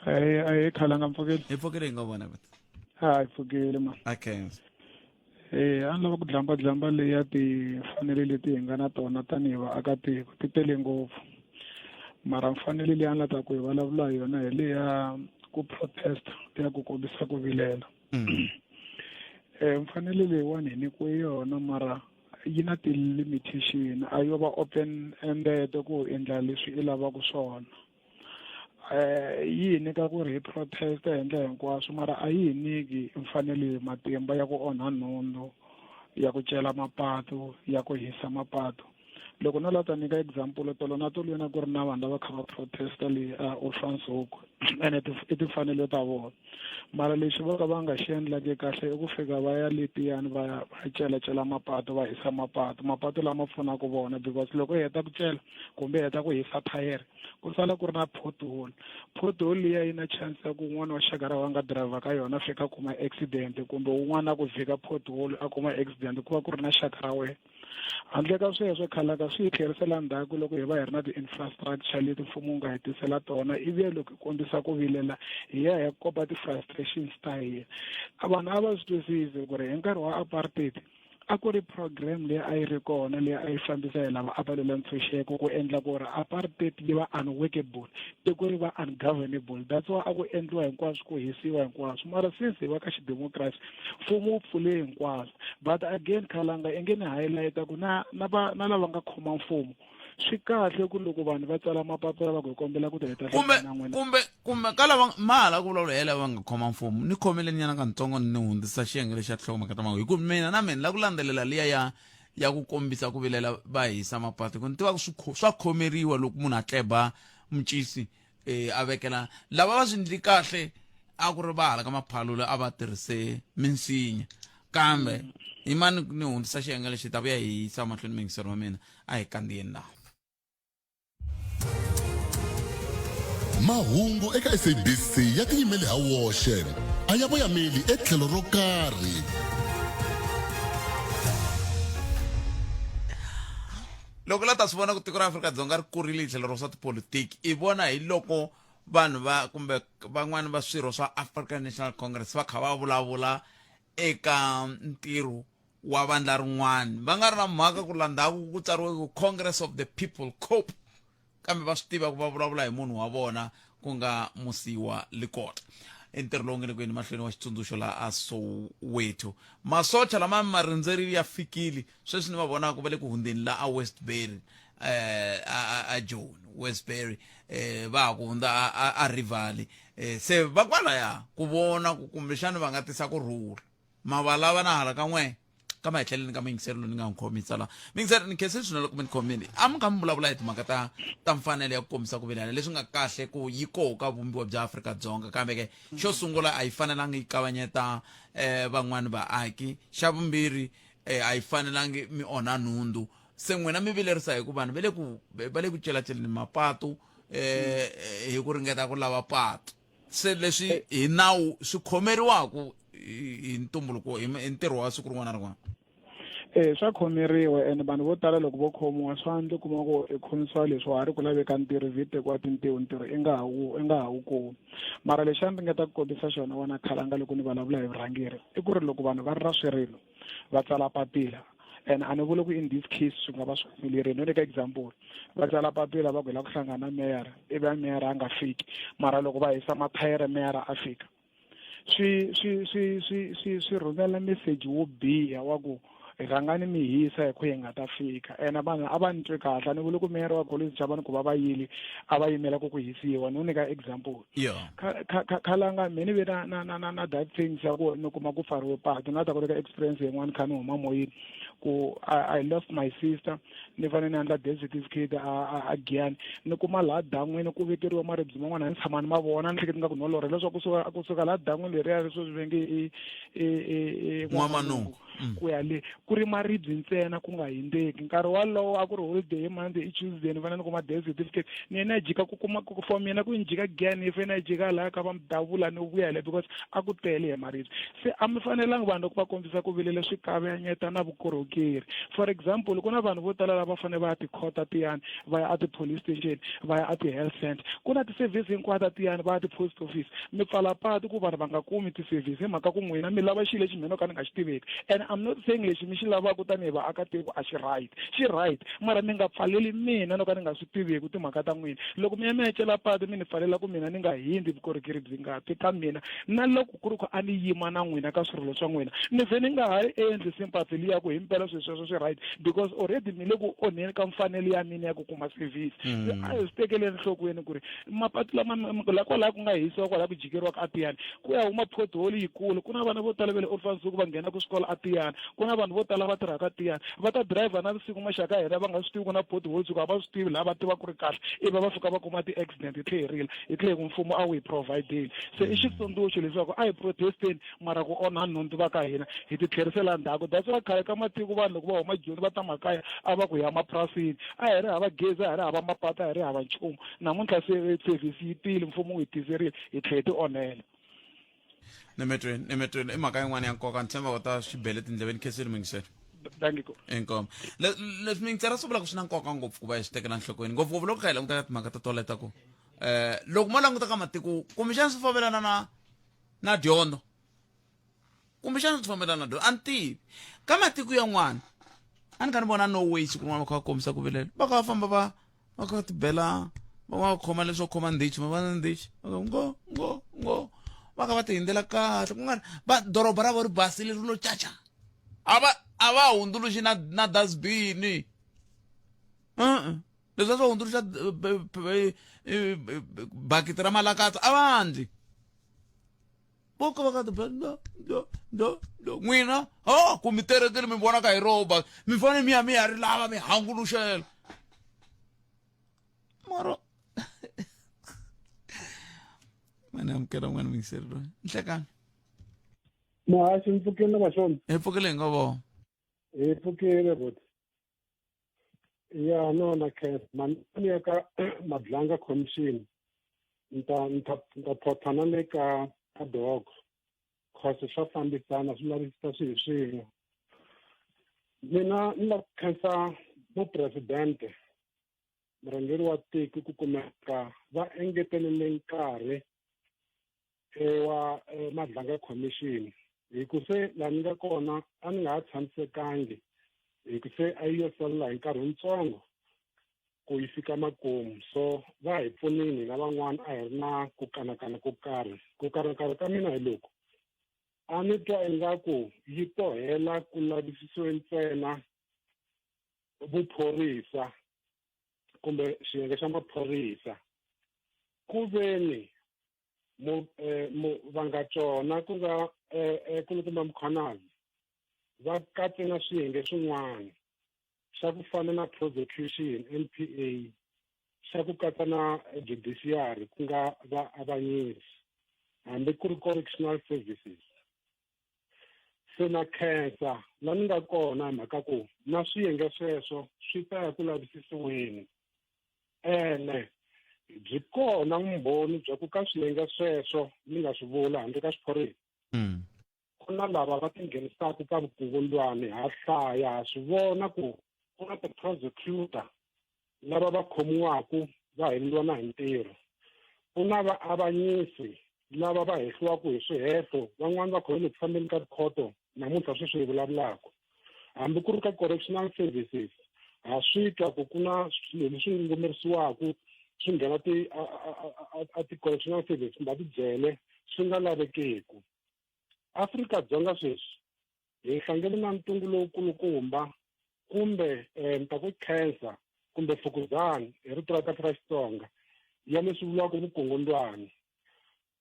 hi khalanga mpfukile hi pfukile hi nga vona but hi pfukile ma okay a ni lava ku dlamba leyi ya tifanele leti hi nga na tona tanihi vaakatiko ti tele ngopfu mara mfanele leyi a ni lava ku hi vulavula hi yona hi leya ku protest ya ku kombisa ku vilela mfanele leyiwani hi nyikiwe yona mara yi na ti-limitation a yo va open ended ku endla leswi i lavaka swona yi hi nyika ku ri hi protest hi ndlela hinkwaswo mara a yi hi nyiki mfanele matimba ya ku onha nhundzu ya ku cela mapatu ya ku hisa mapatu loko no lava ta nyika example tolo na tolo yona ku ri na vanhu lava kha va protesta le Ohlshoek ene i timfanelo ta vona mara lexi vo ka va nga xi endlaki kahle i ku fika va ya letiyani va ya celecela mapatu va hisa mapatu lama pfunaka vona because loko hi heta ku cela kumbe hi heta ku hisa thayere ku sala ku ri na pothole liya yi na chance ya ku un'wana wa xaka ra wa nga driver ka yona fika kuma accident kumbe un'wana a ku vhika pothole a kuma accident ku va ku ri na xaka ra wena handle ka sweswo khalaka swi hi tlherisela ndzhaku loko hi va hi ri na ti-infrastructure leti mfumo wu nga hi tisela tona ivi loko hi kombisa ku vilela hi ya hi ya kopa ti-frustrations ta hina a vanhu a va swi twisisi ku ri hi nkarhi wa apartheid a ku ri program leyi a yi ri kona leyi a yi fambisa hi lava a va lwela ntshunxeko ku endla ku ri apartheid yi va unworkable tiko ri va ungovernable that's why a ku endliwa hinkwaswo ku hisiwa hinkwaswo mara since hi va ka xidemocracy mfumo wu pfule hinkwaswo but again khalanga i nge ni highlighta ku na lava nga khoma mfumo swi kahle ku loko vanhu va tsala mapapila va ku hi kombela ku tirheta kumbe ka lava mahala ku vulavula hi lava nga khoma mfumo ni khomeleni nyana ka ntsongo ni hundzisa xiyenge lexi ya nhlokomhaka ta mahungu hi ku mina na mina la ku landzelela liya ya ku kombisa ku vilela va hisa mapatu ku ni tiva ku swa khomeriwa loko munhu a tleba mucisi a vekela lava va swi ndli kahle a ku ri va hala ka maphalula a va tirhise minsinya kambe hi mani ni hundzisa xiyenge lexi ta vuya hi yisa mahlweni mingisero wa mina a hi kandziyeni laha mahungu eka SABC ya tiyimeli ha woxe a ya voyameli etlhelo ro karhi loko la ta swi vona ku tiko ra Afrika-Dzonga ri kurile hi tlhelo ro swa tipolitiki i vona hi loko vanhu va kumbe van'wani va swirho swa African National Congress va kha va vulavula eka ntirho wa vandla rin'wana va nga ri na mhaka ku landzaku ku tsariwe ku Congress of the People COPE kambe va swi tiva ku va vulavula hi munhu wa vona ku nga Musiwa Likota entirho lowu nga le kweni mahlweni wa xitsundzuxo la a Soweto masocha lama ma rindzerile ya fikile sweswi ni va vonaka va le ku hundzeni la a Westbury a John Westbury va ku hundza a Rivali se va kwalaya ku vona ku kumbexana va nga tisa ku rhula mavalava na hala ka n'we ka mahetleleni ka mingiseri lo ni nga n'wi khomisa la mingiseri ni khese swinene loko mi ni khomile a mi kha mi vulavula hi timhaka ta mfanelo ya ku kombisa ku vilela leswi nga kahle ku yi koka vumbiwa bya Afrika-Dzonga kambe ke xo sungula a yi fanelangi yi kavanyeta van'wani vaaki xa vumbirhi a yi fanelangi mi onha nhundzu se n'wina mi vilerisa hi ku vanhu va le ku celaceleni mapatu hi ku ringeta ku lava patu se leswi hi nawu swi khomeriwaku hi ntumbuluko hi ntirho wa siku rin'wana na rin'wana swa khomeriwa and vanhu vo tala loko vo khomiwa swa ndle kuma ku i khomisiwa leswi wa ha ri ku laveka ntirho vhite ku wa tintiho ntirho i nga ha wu kumi mara lexi a ni ringeta ku kombisa xona vona khalanga loko ni vulavula hi vurhangeri i ku ri loko vanhu va ri ra swirilo va tsala papila and a ni vuli ku in this case swi nga va swi humelerini no nyika example va tsala papila va ku hi la ku hlangana meyara ivi a meyara a nga fiki mara loko va hisa mathayere meyara a fika swi rhumela message wo biha wa ku rhangani mi hisa hi ku hi nga ta fika and vanhu a va ni twi kahle a ni vuli ku meyara wa golisi chavani ku va va yile a va yimela ku hisiwa ni nyika example khalanga me ni ve na that things ya ku ni kuma ku pfariwe patu na ta ku teka experience yin'wana kha ni huma moyeni ku I lost my sister ni fane ni endla death certificate a Giyani ni kuma laha dan'wini ku viteriwa maribye man'wana ni tshama ni ma vona ni hleketi nga ku no lorha leswaku kusuka laha dan'wini leriya leswo swi venge N'wamanungu ku ya le ku ri maribye ntsena ku nga hindzeki nkarhi walowo a ku ri holiday hi Monday i Tuesday ni fane ni kuma death certificate ni yena jika ku kuma ku for mina ku ni jika Giyani ife na jika laha ka va mdavula ni vuya hele because a ku tele hi maribye se a mi fanelanga vanhu ku va kombisa ku vilela swi kavanyeta na vukorhokeri for example ku na vanhu vo tala lava fanele va ya tikhota tiyani va ya a ti-police station va ya a ti-health center ku na ti-service hinkwato tiyani va ya ti-post office mi pfala patu ku vanhu va nga kumi ti-service hi mhaka ku n'wina mi lava xilo lexi mina ka ni nga xi tiveki and I'm not saying lexi mi xi lavaka tanihi vaakatiko a xi right mara mi nga pfaleli mina no ka ni nga swi tiveki timhaka ta n'wina loko mi ya mi ya cela patu mi ni pfalela ku mina ni nga hindzi vukorhokeri byi nga ti ka mina na loko ku ri ku a ni yima na n'wina ka swirilo swa n'wina ni vhe ni nga ha endli sympathy liya ku hi mpela sweswo swi right because already mi le ku onheni ka mfanelo ya mina ya ku kuma service a hi swi tekeleni nhlokweni ku ri mapatu lama kwalaha ku nga hisiwa kwalaha ku jikeriwaka a Tiyani ku ya huma pothole yikulu ku na vana vo tala va le Orphansuku va nghena ku swikola a Tiyani ku na vanhu vo tala va tirhaka Tiyani va ta driver na vusiku maxaka hina va nga swi tivi ku na pothole suka va swi tivi laha va tiva ku ri kahle ivi va fika va kuma ti-accident hi tlherile hi tlhe ku mfumo a wu hi provide se i xitsundzuxo leswaku a hi protesteni mara ku onha nhundzu va ka hina hi ti tlherisela ndzhaku that's why khale ka matiko vanhu loko va huma Joni va ta makaya a va ku ya mapurasini a hi ri hava gezi a hi ri hava mapatu a hi ri hava nchumu namuntlha se service yi tile mfumo wu hi tiserile hi tlhe hi ti onhela nemetweni i mhaka yin'wana ya nkoka ni tshemba u ta xibele tindleveni khesini mingiseri inkomo leswi mingisera swi vula ku swi na nkoka ngopfu ku va hi swi tekela nhlokweni ngopfungopfu loko kha hi languta ka timhaka ta toleta ku loko mo languta ka matiko kumbexana swi fambelana na dyondzo kumbexana swi fambelana na dyondzo a ni tivi ka matiko yan'wana a ni kha ni vona no way siku rin'wana va kha va kombisa ku vilela va kha va famba va kha va tibela va va khoma leswo khoma ndichi ma vana ndichi ngo va kha va ti hindzela kahle ku nga ri va doroba ra vo ri basile ri lo caca a va hundzuluxi na dustbin leswi swo hundzuluxa bakiti ra malakatsa a va ndzi vo ka va ka tibela n'wina ku mi terekele mi vonaka hi roba mi fanele mi ya ri lava mi hanguluxela maro mane amukela n'wana mingiseri loyi nhlekani mahasi ni pfukile vaxona hi pfukile hi nga vo hi pfukile bot ya nona khensa mani ya ka Madlanga commission ni ta phothana le ka dog cause swa fambisana swi lavisisa swilo swin'we mina ni la khensa mupresidente murhangeri wa tiko ku kumeka va engetelele nkarhi wa Madlanga Commission hi ku se la ni nga kona a ni nga ha tshamisekangi hi ku se a yi yo salela hi nkarhi wuntsongo ku yi fika makumu so va hi pfunini na van'wana a hi ri na ku kanakana ko karhi ku kanakana ka mina hi loko a ni twa ingaku yi to hela ku lavisisiwe ntsena vuphorisa kumbe xiyenge xa maphorisa ku veni va nga tsona ku nga kulukumba Mkhwanazi va katse na swiyenge swin'wana xa ku fana na prosecution NPA xa ku katsa na judiciary ku nga avanyisi hambi ku ri correctional services se na khensa la ni nga kona hi mhaka ku na swiyenge sweswo swi ta ya ku lavisisiweni ene byi kona vumbhoni bya ku ka swiyenge sweswo ni nga swi vula handle ka xiphorisa ku na lava va tinghenisaka ka vukungundzwani ha hlaya ha swi vona ku ku na ti-prosecutor lava va khomiwaku va heleliwa na hi ntirho ku na vaavanyisi lava va hehliwaku hi swihehlo van'wani va khomile ku fambeni ka tikhoto namuntlha sweswi hi vulavulaka hambi ku ri ka correctional services ha swi twa ku ku na swilo leswi ngomerisiwaku swi nghena ti-correctional services kumbe tijele swi nga lavekeku Afrika-Dzonga sweswi hi hlangene na ntungu lowukulukumba kumbe ni ta ku cancer kumbe fukuzana hi rito ra ka Xitsonga ya leswi vuriwaka vukungundzwani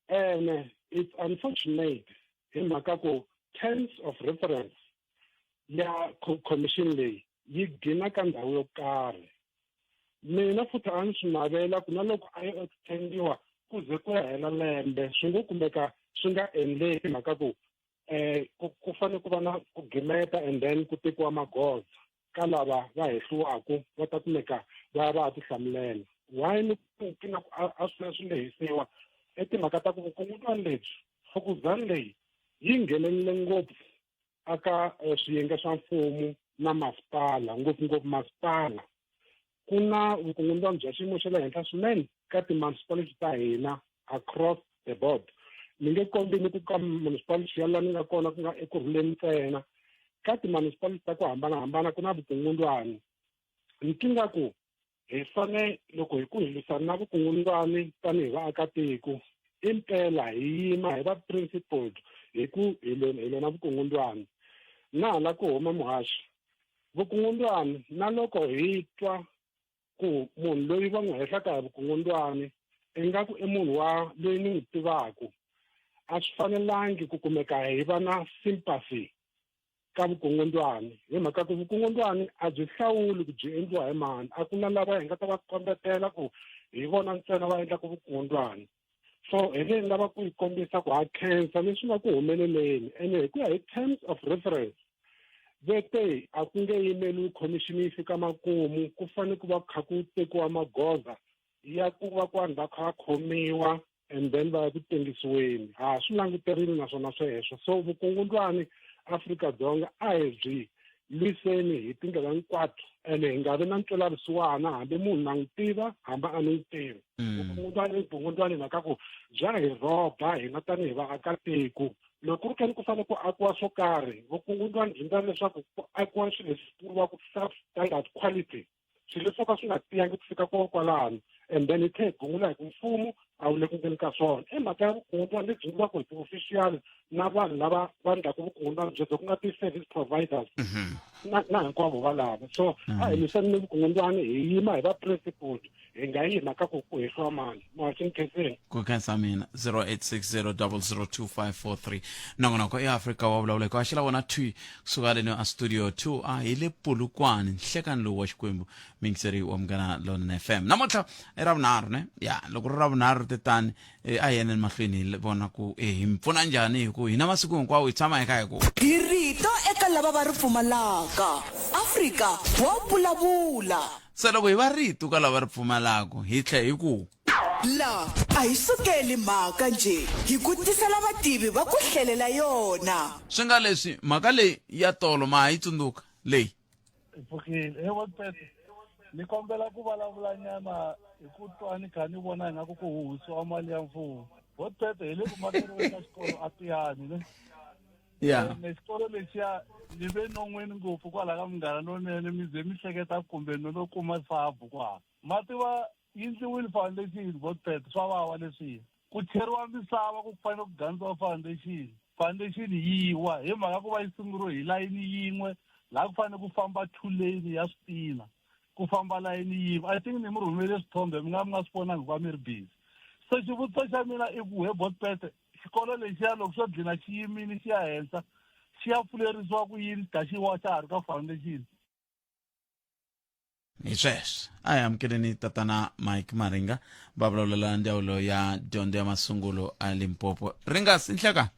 and it's unfortunate hi mhaka ku terms of reference ya commission leyi yi gina ka ndhawu yo karhi mina futhi a ni swi navela ku na loko a yi extendiwa ku ze ku hela lembe swi ngo kumbeka swi nga endleki mhaka ku ku fanele ku va na ku gimeta and then ku tekiwa magoza ka lava va hehliwaku va ta kumeka va ti hlamulela why ni kina a swi lehisiwa timhaka ta ku vukungundzwani lebyi fukuzani leyi yi nghenelele ngopfu aka swiyenge swa mfumo na masipala ngopfungopfu masipala ku na vukungundzwani bya xiyimo xa le henhla swinene ka ti-municipality ta hina across the board ni nge kombini ku ka municipality ya laha ni nga kona ku nga Ekurhuleni ntsena ka ti-municipality ta ku hambanahambana ku na vukungundzwani nkingha ku hi fane loko hi ku hilwisana na vukungundzwani tanihi vaakatiko impela hi yima hi va principled hi ku hi lona vukungundzwani na hala ku huma muhaxi vukungundzwani na loko hi twa ku munhu loyi va n'wi hehlaka hi vukungundzwani ingaku i munhu loyi ni n'wi tivaku a swi fanelangi ku kumeka hi va na sympathy ka vukungundzwani hi mhaka ku vukungundzwani a byi hlawuli ku byi endliwa hi mani a ku na lava hi nga ta va kombetela ku hi vona ntsena va endlaka vukungundzwani so hi le lava ku yi kombisa ku ha khensa leswi nga ku humeleleni ene hi ku ya hi terms of reference vete a ku nge yimeliwi commission yi fika makumu ku fanele ku va kha ku tekiwa magoza ya ku va ku vanhu va kha va khomiwa and then va ya ku tengisiweni ha swi languterile naswona sweswo so vukungundzwani Afrika-Dzonga a hi byi lwiseni hi tindlela hinkwato ene hi nga vi na ntwelavusiwana hambi munhu na n'wi tiva hambi a ni n'wi tivi vukungundzwani mhaka ku bya hi rhoba hina tanihi vaakatiko loko ku ri ke ni ku fanele ku akiwa swo karhi vukungundzwani byi ndla leswaku ku akiwa swilo leswi vuriwaka substandard quality swilo leswo ka swi nga tiyangi ku fika kwalano and then hi tlhe hi gungula hi ku mfumo a wu le ku endleni ka swona i mhaka ya vukungundzwani lebyi endliwaka hi ti-official na vanhu lava va endlaka vukungundzwani byebyo ku nga ti-service providers na hinkwavo valava so a hi lwisani ni vukungundzwani hi yima hi va principled hi nga yi mhaka ku hehliwa mani muhaxi ni khenseni ku khensa mina 0860002543 nongonoko eAfrika wa vulavula ku axela vona twi kusuka leni a studio 2 a hi le Polokwane nhlekani lowu wa Xikwembu mingiseri wa Munghana Lonene FM namuntlha i ravunharhu ne ya loko ri ravunharhu tetani a hi yeneni mahlweni hi vona ku hi mpfuna njhani hi ku hina masiku hinkwawo hi tshama hi kha hi ku hi rito eka lava va ri pfumalaka Afrika wa vulavula se loko hi va rito ka lava ri pfumalaka hi tlhe hi ku la a hi sukeli mhaka nje hi ku tisela vativi va ku hlelela yona swi nga leswi mhaka leyi ya tolo ma ha yi tsundzuka leyi ni kombela ku vulavula nyana hi ku twa ni kha ni vona ingaku ku huhisiwa mali ya mfumo Botpete hi le ku makeriweni ka xikolo a Tiyani ne ni xikolo lexiya ni ve non'weni ngopfu kwala ka Munghana Lonene mi ze mi hleketa kumbe no lo kuma sabu kwa mativa yindliwile foundation Botpete swa vava leswi ku cheriwa misava ku fanele ku gandziwa foundation yiwa hi mhaka ku va yi sunguriwe hi layini yin'we laha ku fanele ku famba 2 lane ya switina ku famba layini yin'we I think ni mi rhumele swithombe mi nga swi vonangi va mi ri busy so xivutiso xa mina i ku he Botpete xikolo lexiya loko xo dlina xiyimini xi ya henhla xi ya pfulerisiwa ku yini daxiwa xa ha ri ka foundation hi sweswo a hi amukeleni tatana Mike Maringa va vulavulela ndzawulo ya dyondzo ya masungulo a Limpopo Ringas inhleka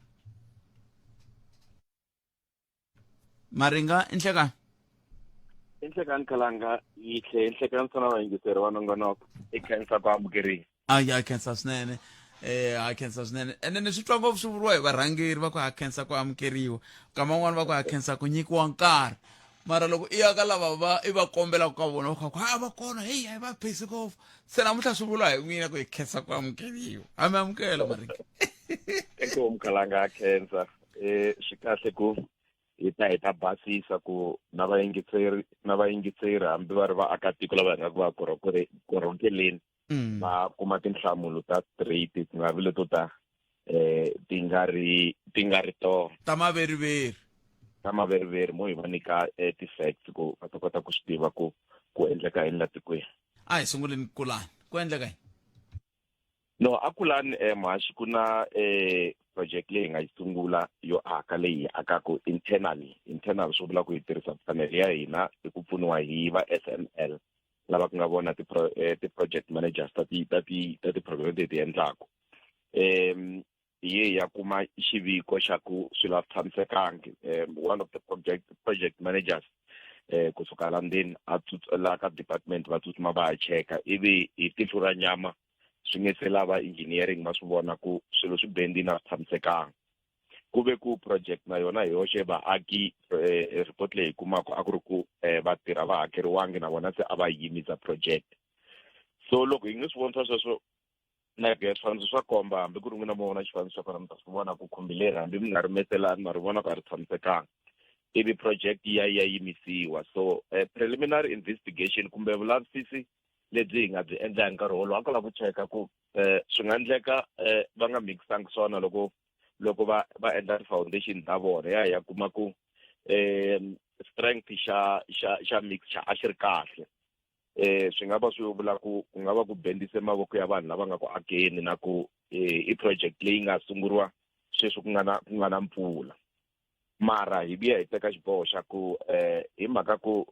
Maringa inhleka inhlekani Khalanga yihle inhlekani sana vayingiseri va nongonoko i khensa ku amukeriwa ya khensa swinene khensa swinene ene ni swi twa ngopfu swi vuriwa hi varhangeri va ku khensa ku amukeriwa kama n'wana va ku khensa ku nyikiwa nkarhi mara loko i ya ka lava i va kombela ka vona va va kona hey a va phesi ngopfu se namuntlha swi vula hi n'wina ku hi khensa ku amukeriwa a mi amukela Maringa eko Khalanga khensa swi kahle ku hi ta basisa ku na vayingiseri hambi va ri vaakatiko lava hi nga ku va korhokeleni va kuma tinhlamulo ta straight ti nga vi leto ta ti nga ri to ta maveriveri mo hi va nyika ti-facts ku va ta kota ku swi tiva ku endleka yini la tikweni a hi sunguleni Kulani ku endleka yini no a Kulani mhaxi ku na project leyi nga yi sungula yo aka leyi akaku internal swo vula ku hi tirhisa panel ya hina hi ku pfuniwa hi va SML lava ku nga vona ti-project managers ta ti-program leti endlaku ya kuma xiviko xa ku swi la tshamisekangi one of the project managers kusuka landeni la ka department va tsutsuma va ya cheka ivi hi tihlo ra nyama swi nge se lava engineering ma swi vona ku swilo swi bendini a swi tshamisekanga ku ve ku project na yona hi yoxe vaaki report leyi kumaka a ku ri ku vatirha va hakeriwangi na vona se a va yimisa project so loko hi nge swi vona sweswo na swifaniso swa komba hambi ku ri n'wina mo vona xifaniso xa kona mi ta swi vona ku khumbileri hambi mi nga ri meselani ma ri vona ku a ri tshamisekanga ivi project ya yimisiwa so preliminary investigation kumbe vulavisisi lebyi hi nga byi endla hi nkarhi wolowo a ku lava ku cheka ku swi nga endleka va nga mikisangi swona loko va endla ti-foundation ta vona ya kuma ku strength xa mixture a xi ri kahle swi nga va swi vula ku nga va ku bendise mavoko ya vanhu lava nga ku akeni na ku i project leyi nga sunguriwa sweswi ku nga na mpfula mara hi biya hi teka xiboho xa ku hi mhaka ku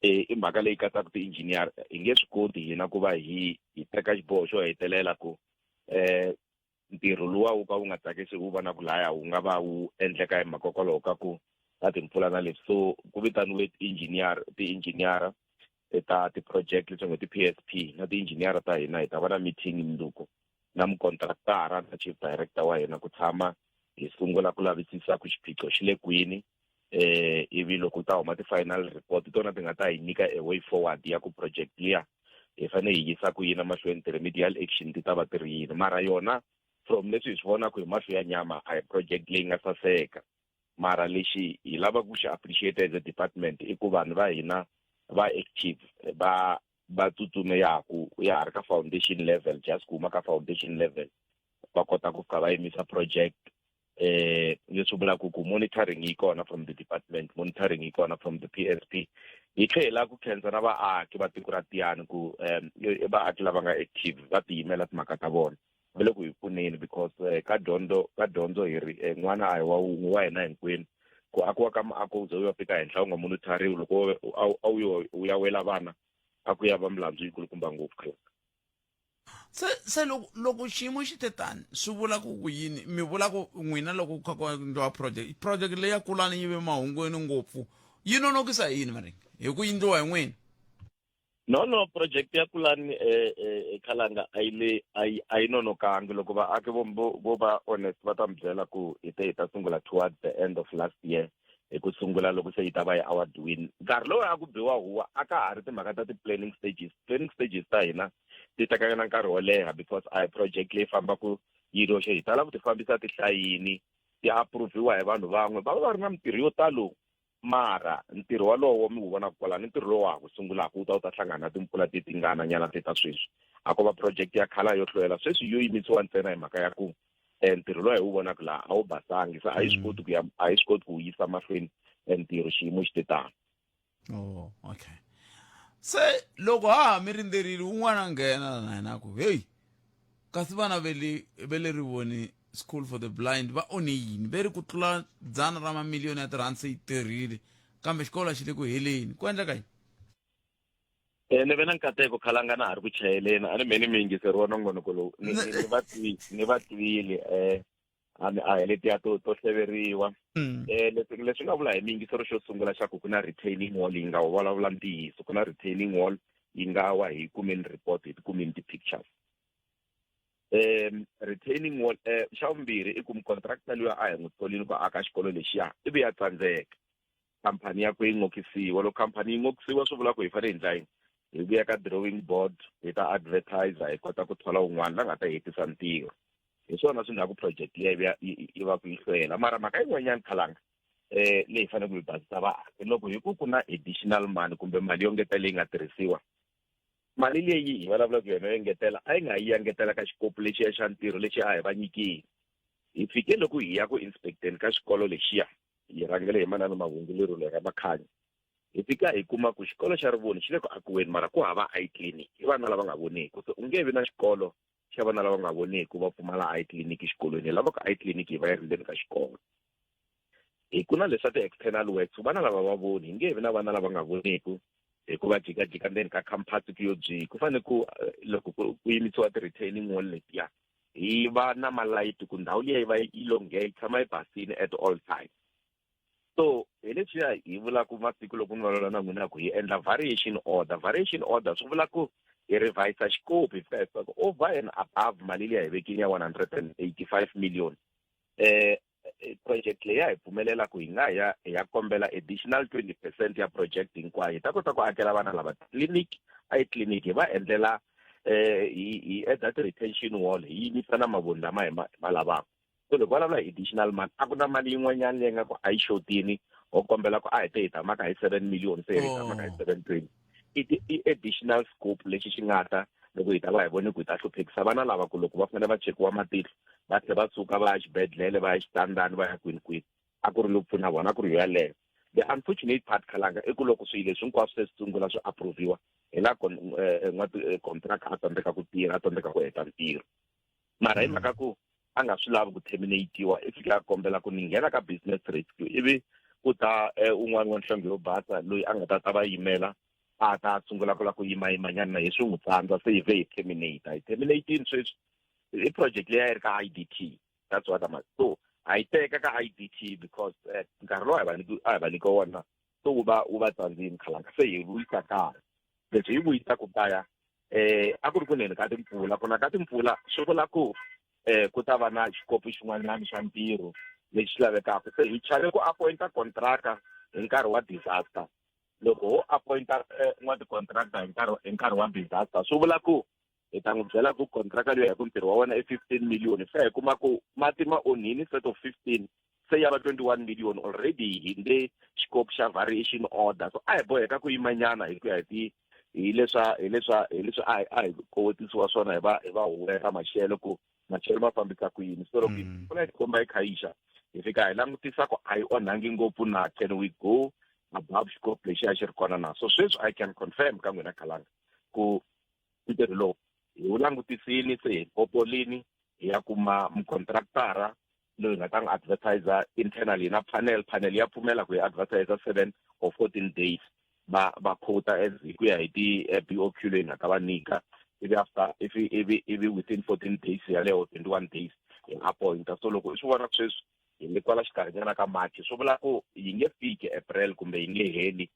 i mhaka leyi katsaka ti-engineer hi nge swi koti hina ku va hi teka xiboho xo hetelela ku ntirho luwa wu ka wu nga tsakisi wu va na ku laya wu nga va wu endleka hi makokwalaho ka ku ta timpfula na leswi so ku vitaniwe ti-engineer ta ti-project leswi nge ti-PSP na ti-engineer ta hina hi ta va na meeting mundzuku na mukontraktara na chief director wa hina ku tshama hi sungula ku lavisisa ku xiphiqo xi le kwini ivi loko ta huma ti-final report tona ti nga ta hi nyika a way forward ya ku project liya hi fanele hi yisa ku yina mahlweni ti-remedial action ti ta va ti ri yini mara yona from leswi hi swi vonaka hi mahlo ya nyama a hi project leyi nga saseka mara lexi hi lava ku xi appreciate as a department i ku vanhu va hina va active va tsutsumeyaku ya ha ri ka foundation level just ku huma ka foundation level va kota ku fika va yimisa project leswi vulaka ku monitoring yi kona from the department monitoring yi kona from the PSP hi tlhela ku khensa na vaaki va tiko ra Tiyani ku vaaki lava nga active va tiyimela timhaka ta vona va le ku hi pfuneni because ka dyondzo hi ri n'wana a hi wa hina hinkwenu ku akiwa ka muako u ze u ya fika henhla u nga monitoriwi loko u ya wela vana a ku ya va milandzu yikulukumba ngopfu se loko xiyimo xi te tani swi vula ku yini mi vula ku n'wina loko ku kha ku endliwa project leyi ya Kulani yi ve mahungweni ngopfu yi nonokisa yini Maringa hi ku endliwa hi n'wina no project ya Kulani Khalanga a yi nonokangi loko vaaki vo va honest va ta mi byela ku hi ta sungula towards the end of last year ku sungula loko se yi ta va yi awardwini nkarhi lowu a ku biwa huwa a ka ha ri timhaka ta ti-planning stages ta hina ti tekaka na nkarhi wo leha because a hi project leyi fambaku yi roxe hi tala ku ti fambisa tihlayini ti approviwa hi vanhu van'we va va ri na mintirho yo talo mara ntirho walowo mi wu vonaka kwalani ntirho lowu wa ha ku sungulaka wu ta hlangana na timpfula ti tingana nyana ti ta sweswi a ko va project ya khala yo hlwela sweswi yo yimisiwa ntsena hi mhaka ya ku ntirho lowu hi wu vonaka laha a wu basangi se a yi swi koti ku wu yisa mahlweni ntirho xiyimo xi titano. Oh, okay. Se loko ha mi rindzerile wun'wana nghena na hina ku hey kasi vana ve le Rivoni School for the Blind va one yini ve ri ku tlula 100 ra mamiliyoni ya tirhandi se yi tirhile kambe xikolo xi le ku heleni ku endleka yini? Ni ve na nkateko khalanga na ha ri ku chayeleni a ni me ni mi yingiseriwa nongonoko lowu ni va tivile a hi letiya to hleveriwa leswi nga vula hi miyingisero xo sungula xa ku na retaining wall yi nga vulavula ntiyiso ku na retaining wall yi nga wa hi kumeni report hi tikumeni ti-pictures retaining wall xa vumbirhi i ku mucontractor loyi a hi n'wi tholini ku aka xikolo lexiya ivi ya tsandzeka khampani ya ku yi ngokisiwa loko khampani yi ngokisiwa swi vula ku hi fanele hi ndla yini hi vuya ka drawing board hi ta advertiser hi kota ku thola wun'wana la nga ta hetisa ntirho hi swona swi nga ku project leyi yi va ku yi hlwela mara mhaka yin'wanyana khalanga leyi fanele ku yi basisa vaaki loko hi ku na additional money kumbe mali yo ngetela leyi nga tirhisiwa mali leyi hi vulavula ku yona yo engetela a yi nga yi engetela ka xikopu lexiya xa ntirho lexi a hi va nyikile hi fike loko hi ya ku inspecteni ka xikolo lexiya hi rhangele hi manana mavunguleri ra makhanyi hi fika hi kuma ku xikolo xa Rivoni xi le ku akiweni mara ku hava eye clinic i vana lava nga voneki so u nge vi na xikolo xa vana lava nga voneki va pfumala eye clinic xikolweni lava ka eye clinic hi va yi ri ndzeni ka xikolo hi ku na leswa ti-external works vana lava va voni hi nge vi na vana lava nga voneki hi ku va jikajika ndzeni ka campus ku yo byi ku fanele ku loko ku yimisiwa ti-retaining wall letiya hi va na malayiti ku ndhawu liya yi va yi longe yi tshama yi basini at all time so hi leswiya hi vula ku masiku loko ni vulavula na n'wina ku hi endla variation order swi vula ku hi revisa xikopu hi fika hi fika over and above mali liya hi vekini ya 185 million project leyi hi pfumelela ku hi nga hi ya kombela additional 20% ya project hinkwayo hi ta kota ku akela vana lava clinic eye clinic hi va endlela hi endla ti-retention wall hi yimisa na mavoni lama hi ma lavaka so loko va lavula additional mali a ku na mali yin'wanyana leyi nga ku a yi xotini ho kombela ku a hi te hi tamaka hi 7 million se hi tamaka hi 720 i additional scope lexi xi nga ta loko hi ta va hi vone ku hi ta hluphekisa vana lava ku loko va fanele va chekiwa matihlo va tlhe va suka va ya xibedhlele va ya xitandani va ya kwinikwini a ku ri lo pfuna vona a ku ri yo yaleyo the unfortunate part khalanga i ku loko swilo leswi hinkwaswo se swi sungula swi approviwa hi la contract a tsandzeka ku tirha a tsandzeka ku heta ntirho mara hi mhaka ku a nga swi lavi ku terminatiwa i fika a kombela ku ni nghena ka business rescue ivi ku ta un'wana wa nhlonge yo basa loyi a nga ta va yimela a ta sungula ku la ku yimayimanyana hi swi n'wi tsandza se hi ve hi terminatini sweswi i project leyi a yi ri ka IDT that's what I'm so a yi teka ka IDT because nkarhi lowu a hi va nyika wona so wu va tsandzini khalanga se hi vuyisa karhi leswi hi vuyisaka kaya a ku ri kunene ka timpfula kona ka timpfula swi vula ku ku ta va na xikopu xin'wanyana xa ntirho lexi lavekaka se hi chave ku appointa contractor hi nkarhi wa disaster loko ho appointa n'waticontractor hi nkarhi wa disaster swi vula ku hi ta n'wi byela ku contractor leyi hi ku ntirho wa wena i 15 million se hi kuma ku mati ma onhini set of 15 se ya va 21 million already hi nge xikopu xa variation order so a hi boheka ku yimanyana hi ku ya hi leswi a hi kotisiwa swona hi va huweka maxelo ku maxelo ma fambisa ku yini so loko pfuna hi komba hi khayixa hi fika hi langutisa ku a yi onhangi ngopfu na can we go above xikopu lexi a xi ri kona na so sweswi I can confirm ka n'wina khalanga ku ntirho lowu hi wu langutisini se hi popolini hi ya kuma mucontractora loyi nga ta n'wi advertiser internally na panel ya pfumela ku hi advertiser 7 or 14 days ba quota as hi ku ya hi ti-BOQ leyi nga ta va nyika ivi after ivi within 14 days yaleyo 21 days hi appointa so loko i swi vona sweswi hi nge kwala xikarhinyana ka March swi vula ku yi nge fiki April kumbe yi nge heli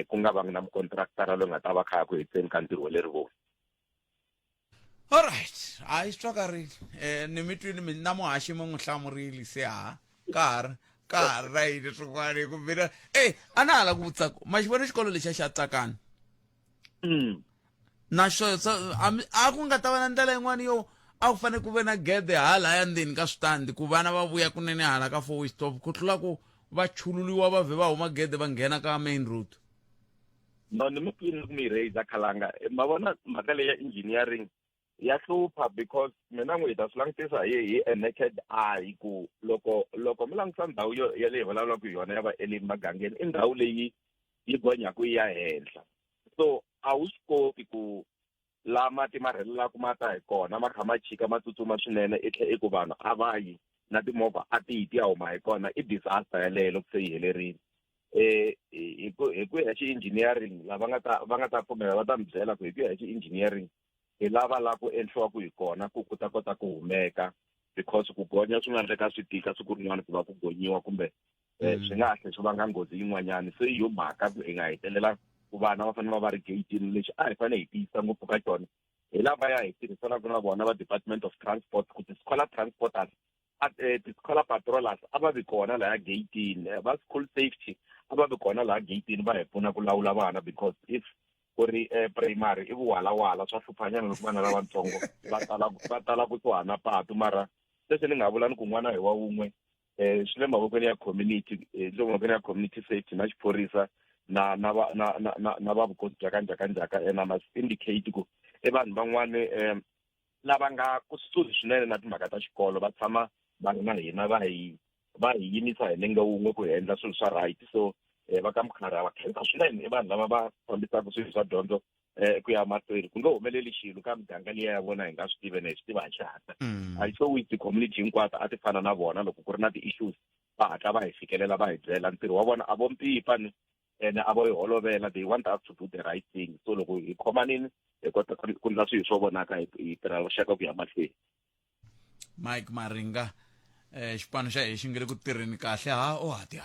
ku nga vangi na mucontractora loyi nga ta va kha ya ku hetseni ka ntirho wa le Rivoni. Alright, hayi swi twakarile ni mi twini na muhaxi mo n'wi hlamurile se ka ha ri ka right swin'wana ku mina a na hala ku vutsako ma xi vona xikolo lexi xa tsakana na xo a ku nga ta va na ndlela yin'wana yo a ku fanele ku ve na gede hala ya ndzeni ka switandi ku vana va vuya kunene hala ka four stop ku tlula ku va chululiwa va vhe va huma gede va nghena ka main road. No, ni mupini ku mi raise Khalanga ma vona mhaka leyi ya engineering ya hlupha because mina n'wi ta swi langutisa hi a naked eye ku loko mi langutisa ndhawu ya leyi vulavulaka yona ya vaeleni magangeni i ndhawu leyi yi gonyaku ya henhla so a wu swi koti ku la mati ma rhelelaka mata hi kona ma kha ma chika ma tsutsuma swinene i ku vanhu a va yi na timovha a ti ya huma hi kona i disaster yaleyo loko se yi helerile hi ku ya xi-engineering lava nga ta pfumela va ta mi byela ku hi ku ya xi-engineering hi lava la ku endliwa ku hi kona ku ta kota ku humeka because ku gonya swi nga endleka swi tika siku rin'wana ku va ku gonyiwa kumbe swi nga hle swi vanga nghozi yin'wanyana se hi yo mhaka ku hi nga hetelela ku vana va fanele va ri gatini lexi a hi fanele hi tiyisa ngopfu ka xona hi lava ya hi tirhisanaka na vona va Department of Transport ku ti-scholar transporters ti-scholar patrollers a va vi kona laha gatini va school safety a va vi kona laha gatini va hi pfuna ku lawula vana because if ku ri primary i vuwalawala swa hluphanyana loko vana lavatsongo va tala ku twana patu mara leswi ni nga vula ni ku n'wana hi wa wun'we swi le mavokweni ya community community safety na xiphorisa na va vukosi bya kanjhakanjhaka na ma indicate ku i vanhu van'wani lava nga kusuhi swinene na timhaka ta xikolo va tshama va ri na hina va hi yimisa hi nenge wun'we ku endla swilo swa right so va ka Mkhara va khensa swinene i vanhu lava va fambisaka swilo swa dyondzo ku ya mahlweni ku nga humeleli xilo ka miganga liya ya vona hi nga swi tivi hi swi tiva hi xihatla a hi so with community hinkwato a ti fana na vona loko ku ri na ti-issues va hatla va hi fikelela va hi byela ntirho wa vona a vo mpipa ni ene a vo hi holovela they want us to do the right thing so loko hi khomanini hi kota ku ndla swilo swo vonaka hi tirha vuxaka ku ya mahlweni. Mike Maringa xipano xa hi xi nge le ku tirheni kahle hati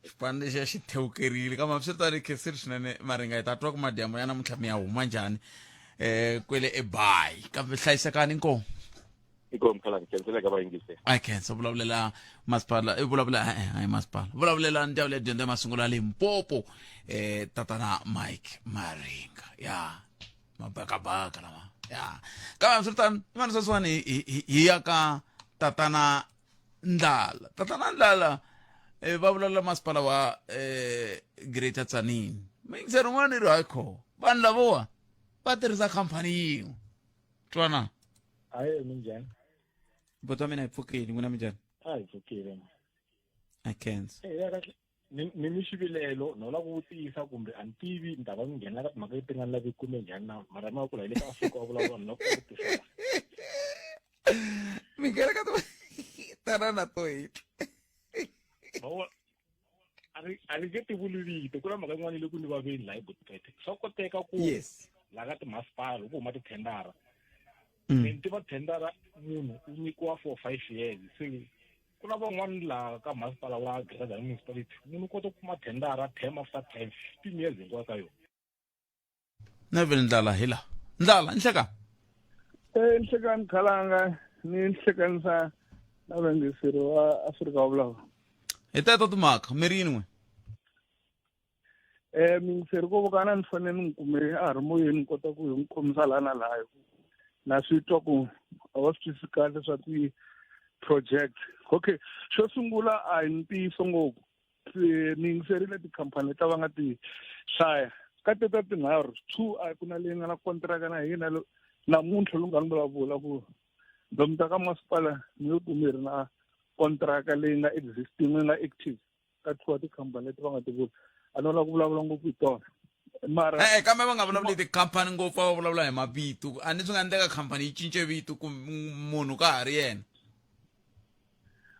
xipano lexi xi thewukerile kambe swi ta ri khesiri swinene Maringa hi ta twa ku madyambu ya namuntlha mi ya huma njhani kwele eBhayi kambe hlayisekani inkomo I khensa vulavulela masipala vulavulela ndhawu leyi dyondzo ya masungulo ya Limpopo tatana Mike Maringa ya mabakabaka lama ya kambe swi tani imani sweswiwani hi ya ka tatana Ndlala va vulavula masipala wa Greater Tzaneen mixer rin'wana ri hayikho vanhu lavowa va tirhisa khampani yin'we twana hayi minjhani buti wa mina hi pfukile n'wina minjhani hi pfukile I can't ni mi xivilelo no la ku vutisa kumbe a ni tivi ni ta va mi nghena ka timhaka leti nga ni lavi kume njhani na mara ma kula hi le ka Afrika wa vulavula na ku vutisa mi nghena ka tanana to hit a ri nge tivuli vito ku na mhaka yin'wana leyi ku ni vaveni laha Bushbuck swa koteka ku laha ka timasipala loko huma tithendara ni tiva thendara munhu u nyikiwa for 5 years se ku na van'wana laha ka masipala wa Greater Municipality munhu u kota ku kuma thendara term after time 15 years hinkwayo ka yona na vele Ndlala ni hleka ni hlekani Khalanga ni hlekanisa na vangisiri wa Afrika wa vulavula hi teto timhaka mi ri yin'we mingiseri ko vokana ni fanele ni n'wi kume a ri moyeni ni kota ku hi n'wi khomisa laha na laha na swi twa ku a va swi twisisi kahle swa ti-project okay xo sungula a hi ntiyiso ngopfu ni yingiserile tikhampani ta va nga ti hlaya ka teta tinharhu 2 a ku na leyi nga na kontraka na hina namuntlha lowu nga ni vulavula ku lomu ta ka masipala ni yo kumiri na kontraka leyi nga existing nga active ka 2 wa tikhampani leti va nga ti vula a no la ku vulavula ngopfu hi tona mara kambe va nga vulavuli tikhampani ngopfu va vulavula hi mavito a ni swi nga endleka khampani yi cince vito ku munhu ka ha ri yena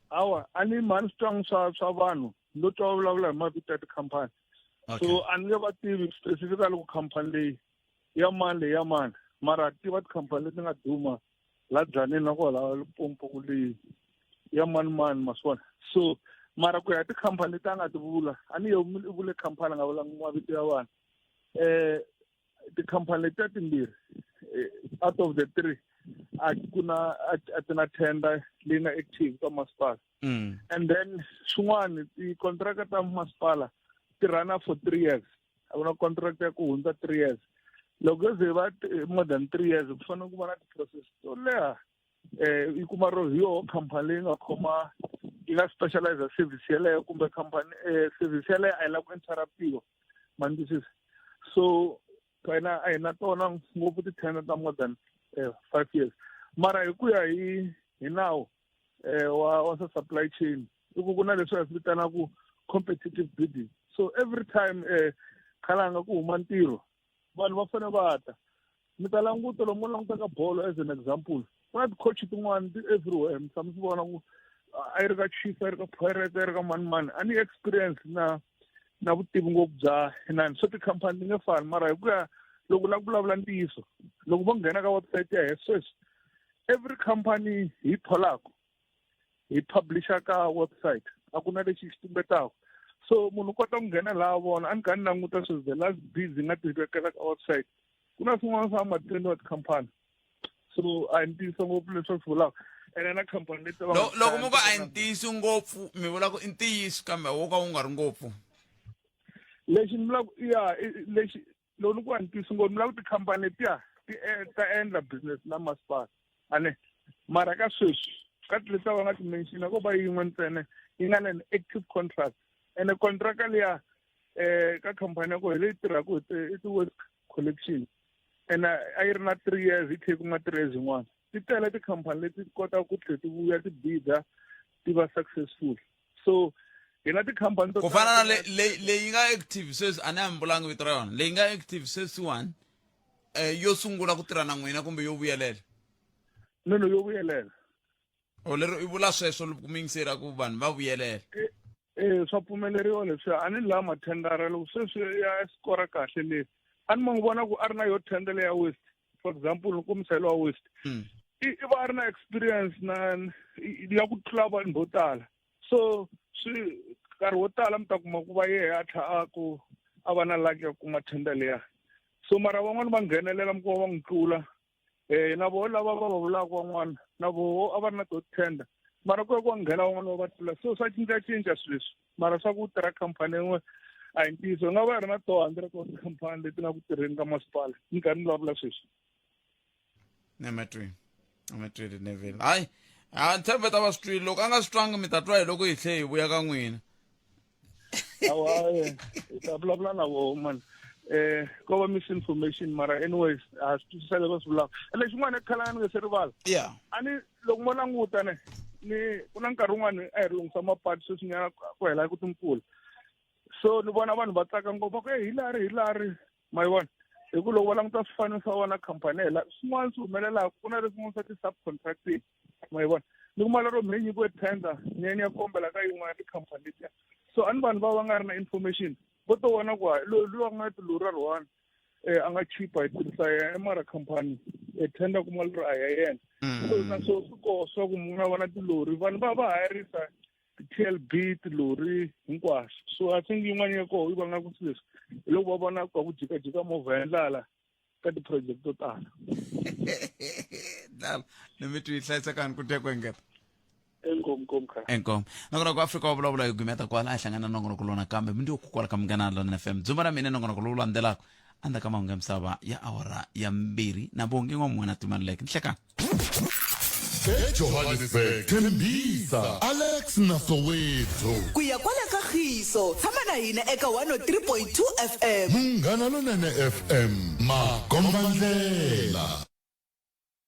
awa a ni mani switwangu swa vanhu no twa vulavula hi mavito ya tikhampani so a ni nge va tivi specifically ku khampani leyi ya mani mara tiva tikhampani leti nga duma la Dzaneni na kwala Limpopo ku leyi ya mani maswona so mara ku ya tikhampani leti a nga ti vula a ni vule khampani a nga vulanga mavito ya vanhu tikhampani leti ya timbirhi out of the 3 atina tender leyi nga active ka masipala and then swin'wana tikontraka ta masipala ti rana for 3 years a ku na contract ya ku hundza 3 years loko ze va more than 3 years ku fanele ku va na ti-process to leha i kuma ro hi yoho khampani leyi nga khoma yi nga specialize service yeleyo kumbe khampani service yeleyo a yi la ku interruptiwa mandisisi so kayina a hi na tona ngopfu ti-tender ta more than 5 years mara hi ku ya hi nawu wa supply chain i ku na leswi hi swi vitanaku competitive bidding so every time khalanga ku huma ntirho vanhu va fanele va ta mi ta languta lomu langutaka bolo as an example ku na ti-coach tin'wana everywhere mi tshama swi vona ku a yi ri ka chief a yi ri ka pirate a yi ri ka mani a ni experience na vutivi ngopfu bya inani so tikhampani ti nge fani mara hi ku ya loko la ku vulavula ntiyiso loko vo nghena ka website ya sweswi every company hi tholaka hi publisha ka website a ku na lexi xi tumbetaka so munhu u kota ku nghena laha vona a ni kha ni languta swilo the last busy nga ti vekela ka website ku na swin'wana swa matrend wa tikhampani so a hi ntiyiso ngopfu leswi swi vulaka ene na khampani leti loko mi ku a hi ntiyiso ngopfu mi vula ku i ntiyiso kambe wo ka wu nga ri ngopfu lexi ni vulaka lexi loko ni ku a ntiyiso ngopfu ni vulaka tikhampani letiya ta endla business na masipala ane mara ka sweswi ka tileta va nga ti mention ko va yin'we ntsena yi nga na an active contract ene contract liya ka khampani ya ko hi leyi tirhaka hi ti-waste collection ene a yi ri na 3 years hi tlhe ku nga 3 years yin'wana ti tele tikhampani leti kotaka ku tlhe ti vuya ti bida ti va successful so hi na tikhampani ku fana na leyi nga active sweswi a ni hambulangi vito ra yona leyi nga active sweswiwani yo sungula ku tirha na n'wina kumbe yo vuyelela no yo vuyelela o lero i vula sweswo ku mingisera ku vanhu va vuyelela swa pfumeleriwa leswi a ni laha mathendara loko sweswi ya skora kahle leyi a ni mangu vona ku a ri na yo thendele ya waste for example loko miselo wa waste i va a ri na experience ya ku tlula vanhu vo tala so swi nkarhi wo tala mi ta kuma ku va yehe a tlha a va na laki ya kuma tender leya so mara van'wani va nghenelela mi kuva va n'wi tlula na voho lava va va vulaka van'wana na voho a va ri na to tender mara ku ya ku va nghena van'wana va va tlula so swa cincacinca swilo leswi mara swa ku tirha khampani yin'we a hi ntiyiso hi nga va hi ri na to 100 wa tikhampani leti nga ku tirheni ka masipala ni karhi ni vulavula sweswi nematwini nevile hayi ntshembe ta va swi twile loko a nga swi twanga mi ta twa hi loko hi tlhe hi vuya ka n'wina awaye hi ta vulavula na voho mani ko va misinformation mara anyways a swi twisisa loko swi vulaka ende xin'wana ekhalanga ni nge se rivala a ni loko mo languta ni ku na nkarhi wun'wani a hi ri lungisa mapatu sweswinyana ku hela ku timpfula so ni vona vanhu va tsaka ngopfu ku hi lari ma yi vona hi ku loko va languta swifaniso swa vona khampani hela swin'wana swi humelelaka ku na leswin'wana swa ti-subcontracting ma yi vona ni kuma lero mi nyikiwe tender ni ya kombela ka yin'wana ya tikhampani letiya so a ni vanhu va nga ri na information vo to vona ku loyi a nga tilori ra one a nga chipa hi tirhisa yena mara khampani tender kuma lero a ya yena so na so swi koho swa ku mu nga vona tilori vanhu va hayarisa ti-TLB tilori hinkwaswo so I think yin'wana ya koho yi va nga ku swi leswi hi loko va vona ku ku jikajika movha ya ndlala ka ti-project to tala ni mi twi hlayisekani ku te ku engeta enkom nakona ku afrika wa vulavula hi gumeta kwala a hlangana na nongonoko lona kambe mi ndi ku kwala ka Munghana Lonene FM dzumba ra mina nongonoko lowu landzelaka andza ka mahungu ya misava ya awara ya 2 na bonge n'wana Tumaluleke ni hlekani eJohannesburg Tembisa Alex Nasowetho ku ya kwala ka Khiso tshama na hina eka 103.2 FM Munghana Lonene FM Magombandlela